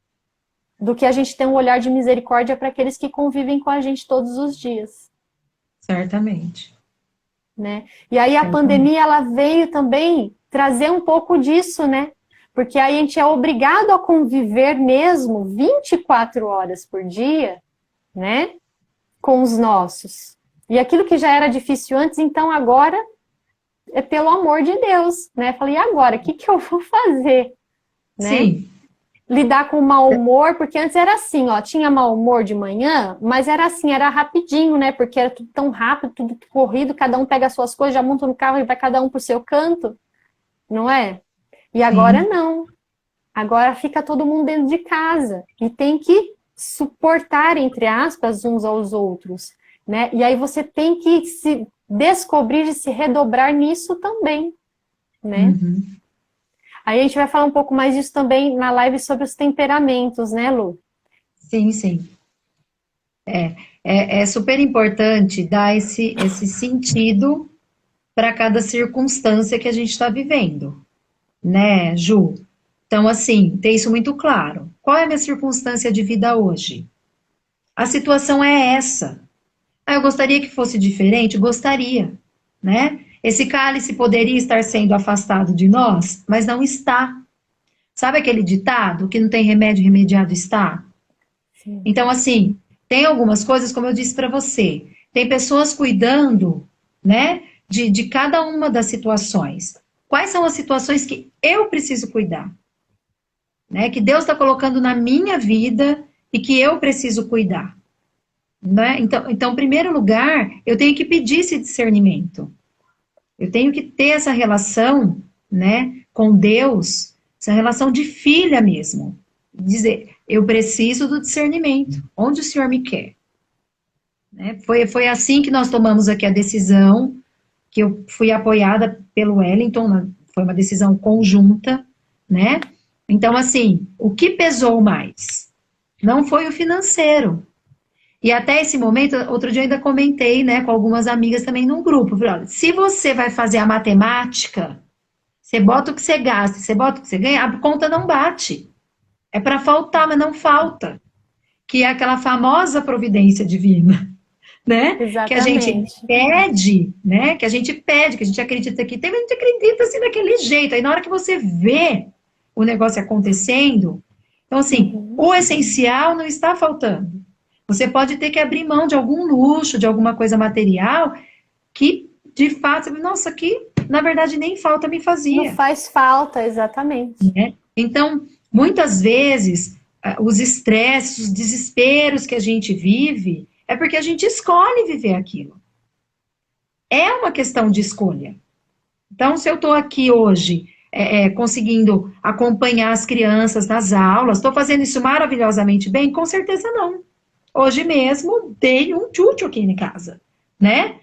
do que a gente ter um olhar de misericórdia para aqueles que convivem com a gente todos os dias. Certamente. né? E aí a pandemia, ela veio também trazer um pouco disso, né? Porque aí a gente é obrigado a conviver mesmo 24 horas por dia, né? Com os nossos. E aquilo que já era difícil antes, então agora é pelo amor de Deus, né? Falei, e agora? O que que eu vou fazer? Né? Sim. Lidar com o mau humor, porque antes era assim, ó, tinha mau humor de manhã, mas era assim, era rapidinho, né? Porque era tudo tão rápido, tudo corrido, cada um pega as suas coisas, já monta no carro e vai cada um pro seu canto, não é? E agora não. Agora fica todo mundo dentro de casa e tem que suportar, entre aspas, uns aos outros, né? E aí você tem que se descobrir e se redobrar nisso também, né? Uhum. Aí a gente vai falar um pouco mais disso também na live sobre os temperamentos, né, Lu? Sim, sim. É super importante dar esse sentido para cada circunstância que a gente está vivendo, né, Ju? Então, assim, ter isso muito claro. Qual é a minha circunstância de vida hoje? A situação é essa. Ah, eu gostaria que fosse diferente? Gostaria, né? Esse cálice poderia estar sendo afastado de nós, mas não está. Sabe aquele ditado que não tem remédio, remediado está? Sim. Então, assim, tem algumas coisas, como eu disse para você, tem pessoas cuidando, né, de cada uma das situações. Quais são as situações que eu preciso cuidar? Né, que Deus está colocando na minha vida e que eu preciso cuidar. Né? Então, em primeiro lugar, eu tenho que pedir esse discernimento. Eu tenho que ter essa relação, né, com Deus, essa relação de filha mesmo. Dizer, eu preciso do discernimento. Onde o Senhor me quer? Né? Foi assim que nós tomamos aqui a decisão, que eu fui apoiada pelo Wellington, foi uma decisão conjunta, né? Então, assim, o que pesou mais? Não foi o financeiro. E até esse momento, outro dia eu ainda comentei, né, com algumas amigas também num grupo. Falei, olha, se você vai fazer a matemática, você bota o que você gasta, você bota o que você ganha, a conta não bate. É para faltar, mas não falta. Que é aquela famosa providência divina, né? Exatamente. Que a gente pede, né? Que a gente pede, que a gente acredita que tem, mas a gente acredita assim daquele jeito. Aí na hora que você vê o negócio acontecendo, então assim, o essencial não está faltando. Você pode ter que abrir mão de algum luxo, de alguma coisa material, que de fato, nossa, que na verdade nem falta me fazia. Não faz falta, exatamente. Né? Então, muitas vezes, os estresses, os desesperos que a gente vive, é porque a gente escolhe viver aquilo. É uma questão de escolha. Então, se eu estou aqui hoje, conseguindo acompanhar as crianças nas aulas, estou fazendo isso maravilhosamente bem? Com certeza não. Hoje mesmo, dei um tchutchu aqui em casa, né?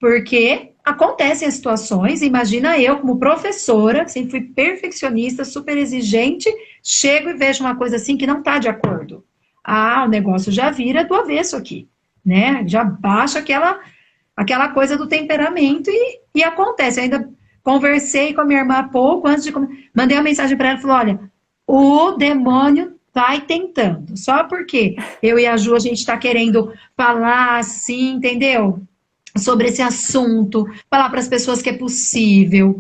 Porque acontecem as situações, imagina eu como professora, sempre fui perfeccionista, super exigente, chego e vejo uma coisa assim que não está de acordo. Ah, o negócio já vira do avesso aqui, né? Já baixa aquela coisa do temperamento e acontece. Eu ainda conversei com a minha irmã há pouco, antes de mandei uma mensagem para ela e falei, olha, o demônio vai tentando, só porque eu e a Ju, a gente está querendo falar assim, entendeu? Sobre esse assunto, falar para as pessoas que é possível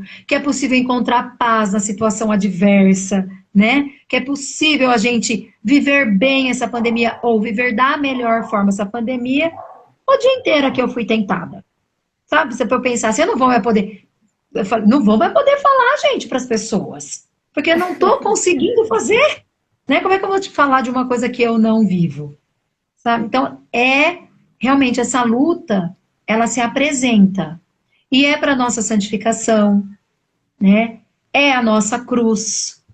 encontrar paz na situação adversa, né? Que é possível a gente viver bem essa pandemia, ou viver da melhor forma essa pandemia, o dia inteiro que eu fui tentada. Sabe, se eu pensar assim, eu não vou mais poder, não vou mais poder falar, gente, para as pessoas, porque eu não estou conseguindo fazer, né? Como é que eu vou te falar de uma coisa que eu não vivo? Sabe? Então, realmente essa luta, ela se apresenta. E é para a nossa santificação, né? É a nossa cruz.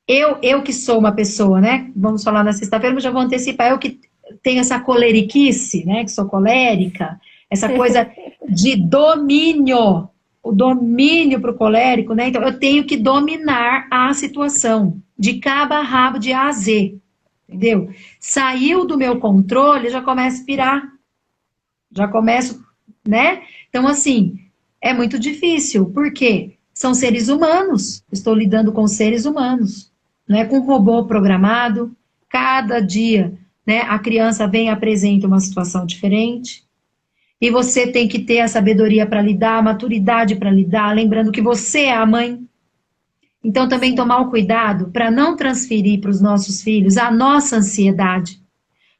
Eu que sou uma pessoa, né? Vamos falar na sexta-feira, mas já vou antecipar. Eu que tenho essa coleriquice, né? Que sou colérica. Essa coisa de domínio. O domínio para o colérico, né? Então, eu tenho que dominar a situação. De cabo a rabo, de A a Z. Entendeu? Saiu do meu controle, já começa a pirar. Já começo, né? Então, assim, é muito difícil. Por quê? São seres humanos. Estou lidando com seres humanos. Não é com um robô programado. Cada dia, né, a criança vem e apresenta uma situação diferente. e você tem que ter a sabedoria para lidar, a maturidade para lidar, lembrando que você é a mãe. Então, também tomar o cuidado para não transferir para os nossos filhos a nossa ansiedade.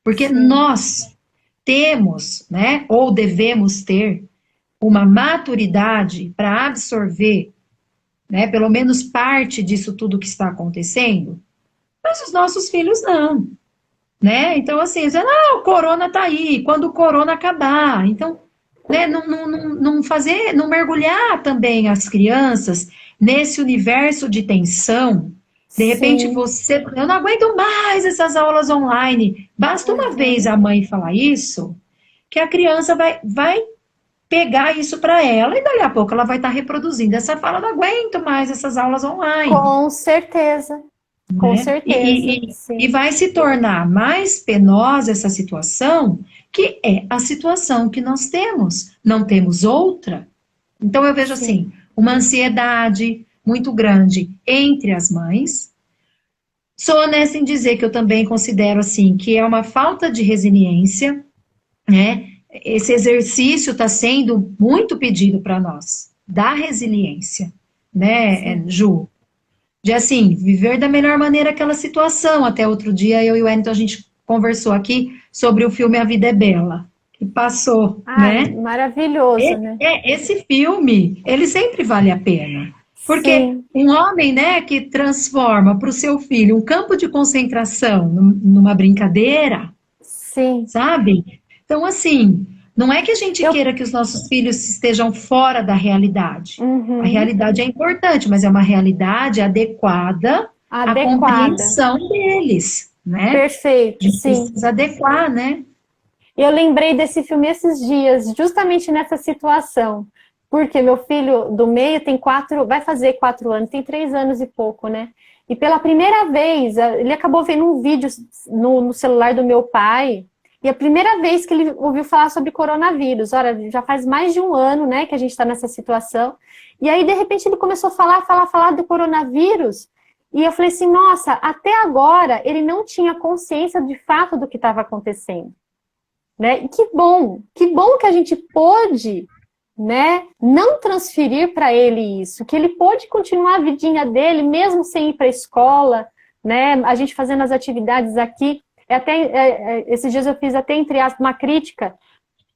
Porque nós temos, né, ou devemos ter, uma maturidade para absorver, né, pelo menos parte disso tudo que está acontecendo, mas os nossos filhos não. Né? Então, assim, o corona está aí, quando o corona acabar. Então, né, não mergulhar também as crianças nesse universo de tensão. De repente eu não aguento mais essas aulas online. Basta uma vez a mãe falar isso, que a criança vai pegar isso para ela e dali a pouco ela vai estar reproduzindo essa fala, não aguento mais essas aulas online. Com certeza. Com certeza. E vai se tornar mais penosa essa situação, que é a situação que nós temos. Não temos outra. Então eu vejo assim, uma ansiedade muito grande entre as mães. Sou honesta em dizer que eu também considero assim, que é uma falta de resiliência, né? Esse exercício está sendo muito pedido para nós, da resiliência, né, Ju? De, assim, viver da melhor maneira aquela situação. Até outro dia, eu e o Wellington, a gente conversou aqui sobre o filme A Vida é Bela, que passou, né? Maravilhoso, né? Esse filme, ele sempre vale a pena. Porque um homem, né, que transforma para o seu filho um campo de concentração numa brincadeira, sabe? Então, assim, não é que a gente queira que os nossos filhos estejam fora da realidade. A realidade é importante, mas é uma realidade adequada à compreensão deles, né? Perfeito, precisa adequar, né? Eu lembrei desse filme esses dias, justamente nessa situação. Porque meu filho do meio vai fazer 4 anos, tem 3 anos e pouco, né? E pela primeira vez, ele acabou vendo um vídeo no celular do meu pai. E a primeira vez que ele ouviu falar sobre coronavírus, olha, já faz mais de 1 ano, né, que a gente está nessa situação. E aí, de repente, ele começou a falar do coronavírus. E eu falei assim, nossa, até agora ele não tinha consciência de fato do que estava acontecendo. Né? E que bom que a gente pôde, né, não transferir para ele isso, que ele pôde continuar a vidinha dele, mesmo sem ir para a escola, né, a gente fazendo as atividades aqui. Esses dias eu fiz até, entre aspas, uma crítica,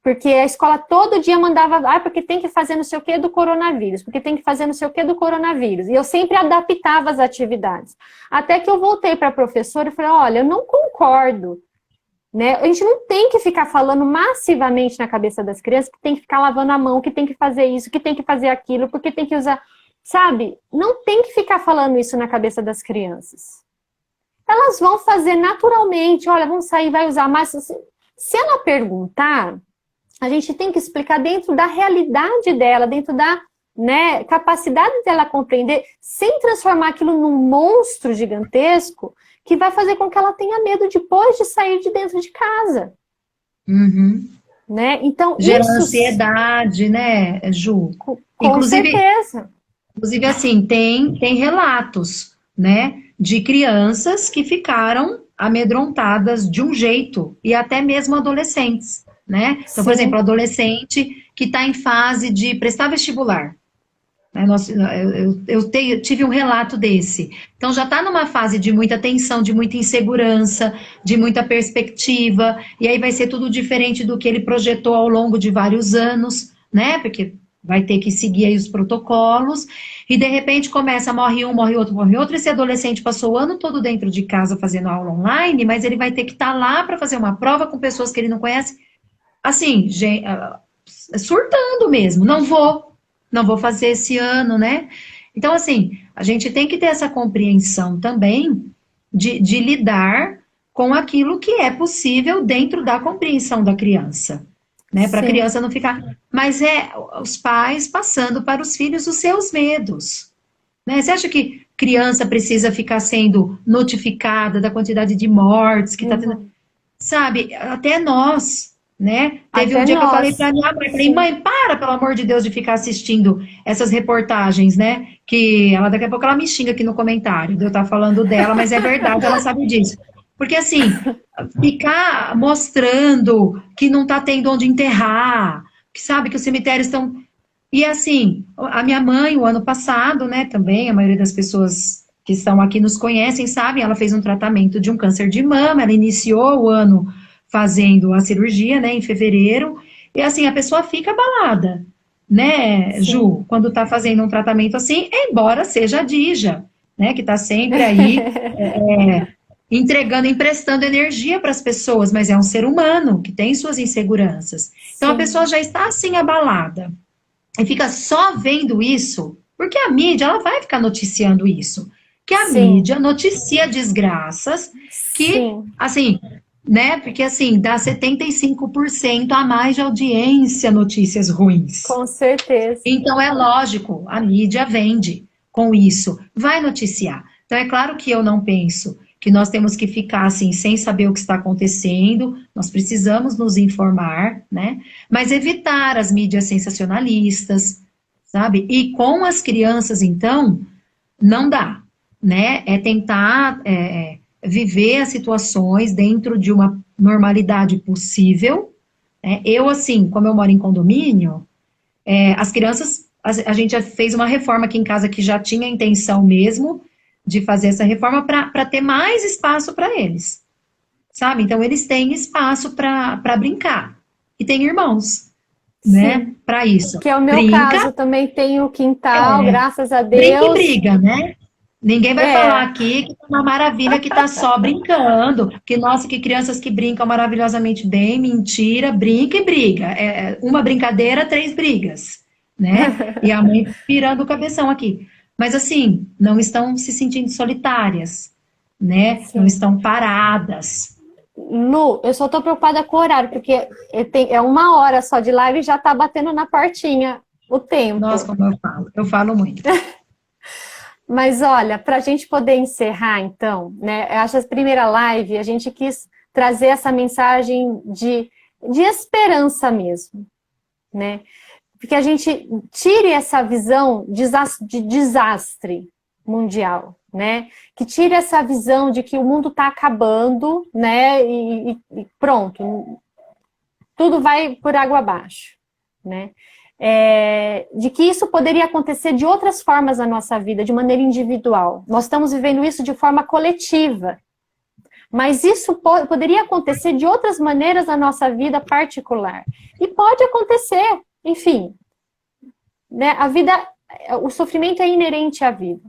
porque a escola todo dia mandava, porque tem que fazer não sei o que do coronavírus, porque tem que fazer não sei o que do coronavírus. E eu sempre adaptava as atividades. Até que eu voltei para a professora e falei, olha, eu não concordo. Né? A gente não tem que ficar falando massivamente na cabeça das crianças que tem que ficar lavando a mão, que tem que fazer isso, que tem que fazer aquilo, porque tem que usar... Sabe? Não tem que ficar falando isso na cabeça das crianças. Elas vão fazer naturalmente, olha, vão sair, vai usar mais. Se ela perguntar, a gente tem que explicar dentro da realidade dela, dentro da, né, capacidade dela compreender, sem transformar aquilo num monstro gigantesco, que vai fazer com que ela tenha medo depois de sair de dentro de casa. Né? Então, gera ansiedade, né, Ju? Com certeza. Inclusive, assim, tem relatos, né, de crianças que ficaram amedrontadas de um jeito, e até mesmo adolescentes, né? Então, por exemplo, adolescente que está em fase de prestar vestibular. Né? Eu tive um relato desse. Então, já está numa fase de muita tensão, de muita insegurança, de muita perspectiva, e aí vai ser tudo diferente do que ele projetou ao longo de vários anos, né? Porque vai ter que seguir aí os protocolos, e de repente começa, morre um, morre outro, esse adolescente passou o ano todo dentro de casa fazendo aula online, mas ele vai ter que estar lá para fazer uma prova com pessoas que ele não conhece, assim, surtando mesmo, não vou fazer esse ano, né? Então, assim, a gente tem que ter essa compreensão também de lidar com aquilo que é possível dentro da compreensão da criança. Né, para a criança não ficar... Mas é os pais passando para os filhos os seus medos. Né? Você acha que criança precisa ficar sendo notificada da quantidade de mortes que está tendo? Sabe, até nós, né? Teve um dia que eu falei para minha mãe, falei, mãe, pelo amor de Deus, de ficar assistindo essas reportagens, né? Que ela, daqui a pouco ela me xinga aqui no comentário, de eu estar falando dela, mas é verdade, ela sabe disso. Porque, assim, ficar mostrando que não está tendo onde enterrar, que sabe que os cemitérios estão... E assim, a minha mãe, o ano passado, né, também, a maioria das pessoas que estão aqui nos conhecem, sabem, ela fez um tratamento de um câncer de mama, ela iniciou o ano fazendo a cirurgia, né, em fevereiro, e assim, a pessoa fica abalada, né, Sim. Ju, quando tá fazendo um tratamento assim, embora seja a Dija, né, que tá sempre aí entregando, emprestando energia para as pessoas, mas é um ser humano que tem suas inseguranças. Então a Sim. pessoa já está assim abalada e fica só vendo isso, porque a mídia ela vai ficar noticiando isso, que a Sim. mídia noticia desgraças que, Sim. assim, né, porque assim, dá 75% a mais de audiência notícias ruins. Com certeza. Então é lógico, a mídia vende com isso, vai noticiar. Então é claro que eu não penso que nós temos que ficar assim sem saber o que está acontecendo, nós precisamos nos informar, né? Mas evitar as mídias sensacionalistas, sabe? E com as crianças, então, não dá, né? É tentar viver as situações dentro de uma normalidade possível, né? Eu, assim, como eu moro em condomínio, as crianças, a gente já fez uma reforma aqui em casa que já tinha a intenção mesmo de fazer essa reforma para ter mais espaço para eles, sabe? Então, eles têm espaço para brincar. E tem irmãos, né? Sim. Para isso. Que é o meu Brinca, caso, também tenho quintal, graças a brinca e Deus. briga, né? Ninguém vai falar É, aqui que tá uma maravilha que tá só brincando, que nossa, que crianças que brincam maravilhosamente bem, mentira, brinca e briga. Uma brincadeira, 3 brigas, né? E a mãe pirando o cabeção aqui. Mas assim, não estão se sentindo solitárias, né? Não sim. estão paradas. Lu, eu só tô preocupada com o horário, porque é 1 hora só de live e já tá batendo na portinha o tempo. Nossa, como eu falo muito. Mas olha, para a gente poder encerrar, então, né? Eu acho que a primeira live a gente quis trazer essa mensagem de esperança mesmo, né? Porque a gente tire essa visão de desastre mundial, né? Que tire essa visão de que o mundo está acabando, né? E pronto, tudo vai por água abaixo, né? De que isso poderia acontecer de outras formas na nossa vida, de maneira individual. Nós estamos vivendo isso de forma coletiva, mas isso poderia acontecer de outras maneiras na nossa vida particular. E pode acontecer, enfim. Né? A vida, o sofrimento é inerente à vida.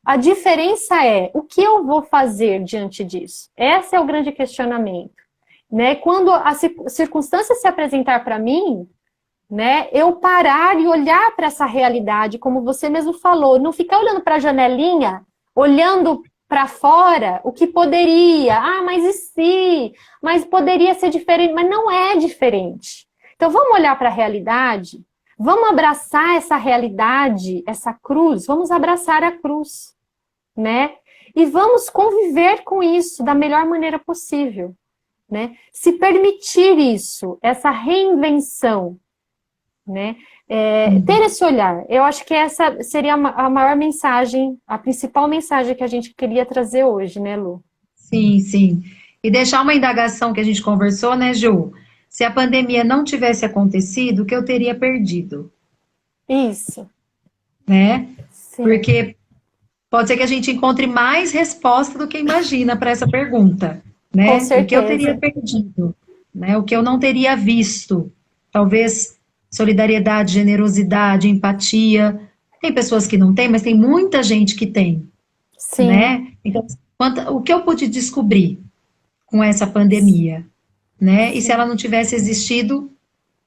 A diferença é o que eu vou fazer diante disso. Esse é o grande questionamento. Né? Quando a circunstância se apresentar para mim, né, eu parar e olhar para essa realidade, como você mesmo falou, não ficar olhando para a janelinha, olhando para fora o que poderia, mas e se? Mas poderia ser diferente, mas não é diferente. Então vamos olhar para a realidade, vamos abraçar essa realidade, essa cruz, vamos abraçar a cruz, né? E vamos conviver com isso da melhor maneira possível, né? Se permitir isso, essa reinvenção, né? Ter esse olhar. Eu acho que essa seria a maior mensagem, a principal mensagem que a gente queria trazer hoje, né, Lu? Sim, sim. E deixar uma indagação que a gente conversou, né, Ju? Se a pandemia não tivesse acontecido, o que eu teria perdido? Isso. Né? Sim. Porque pode ser que a gente encontre mais resposta do que imagina para essa pergunta, né? Com certeza. O que eu teria perdido, né? O que eu não teria visto, talvez solidariedade, generosidade, empatia. Tem pessoas que não têm, mas tem muita gente que tem, Sim. né? Então, o que eu pude descobrir com essa pandemia, né? E se ela não tivesse existido,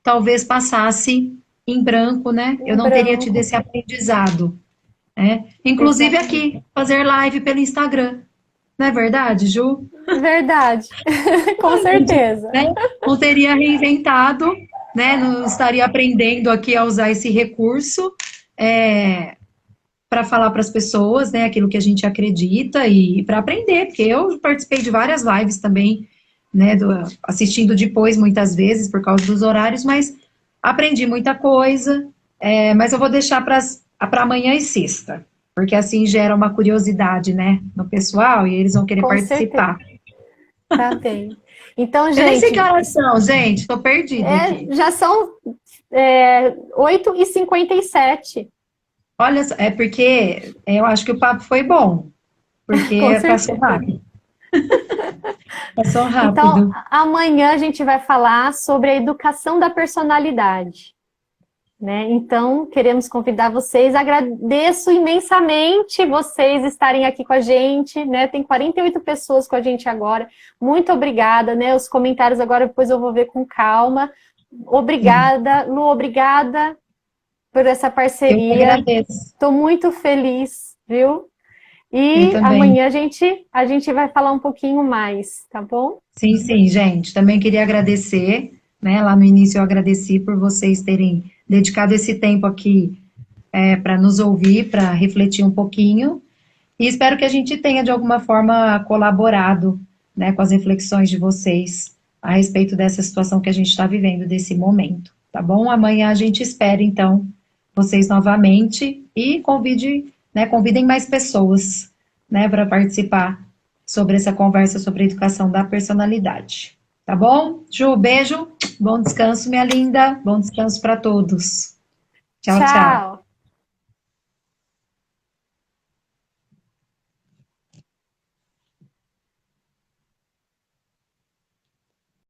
talvez passasse em branco, né? Eu não teria tido esse aprendizado, né? Inclusive aqui, fazer live pelo Instagram. Não é verdade, Ju? Verdade. Com certeza. Né? Não teria reinventado, né? Não estaria aprendendo aqui a usar esse recurso para falar para as pessoas, né? Aquilo que a gente acredita e para aprender, porque eu participei de várias lives também, né? Assistindo depois muitas vezes por causa dos horários, mas aprendi muita coisa. Mas eu vou deixar para amanhã e sexta, porque assim gera uma curiosidade, né? No pessoal e eles vão querer Com participar. certeza. Tá bem. Então, Eu nem sei que gente, horas são, gente. Tô perdida aqui. já são 8h57. Olha, é porque eu acho que o papo foi bom, Com porque passou certeza. rápido. Passou Então, rápido. amanhã a gente vai falar sobre a educação da personalidade, né? Então, queremos convidar vocês. Agradeço imensamente vocês estarem aqui com a gente, né? Tem 48 pessoas com a gente agora. Muito obrigada, né? Os comentários agora depois eu vou ver com calma. Obrigada, Lu, obrigada por essa Eu que parceria. agradeço. Estou muito feliz, viu? Eu E também. amanhã a gente vai falar um pouquinho mais, tá bom? Sim, sim, gente. Também queria agradecer, né? Lá no início eu agradeci por vocês terem dedicado esse tempo aqui para nos ouvir, para refletir um pouquinho. E espero que a gente tenha, de alguma forma, colaborado, né, com as reflexões de vocês a respeito dessa situação que a gente está vivendo, desse momento. Tá bom? Amanhã a gente espera, então, vocês novamente e convidem mais pessoas, né, para participar sobre essa conversa sobre a educação da personalidade. Tá bom? Ju, beijo, bom descanso, minha linda, bom descanso para todos. Tchau, tchau. Tchau!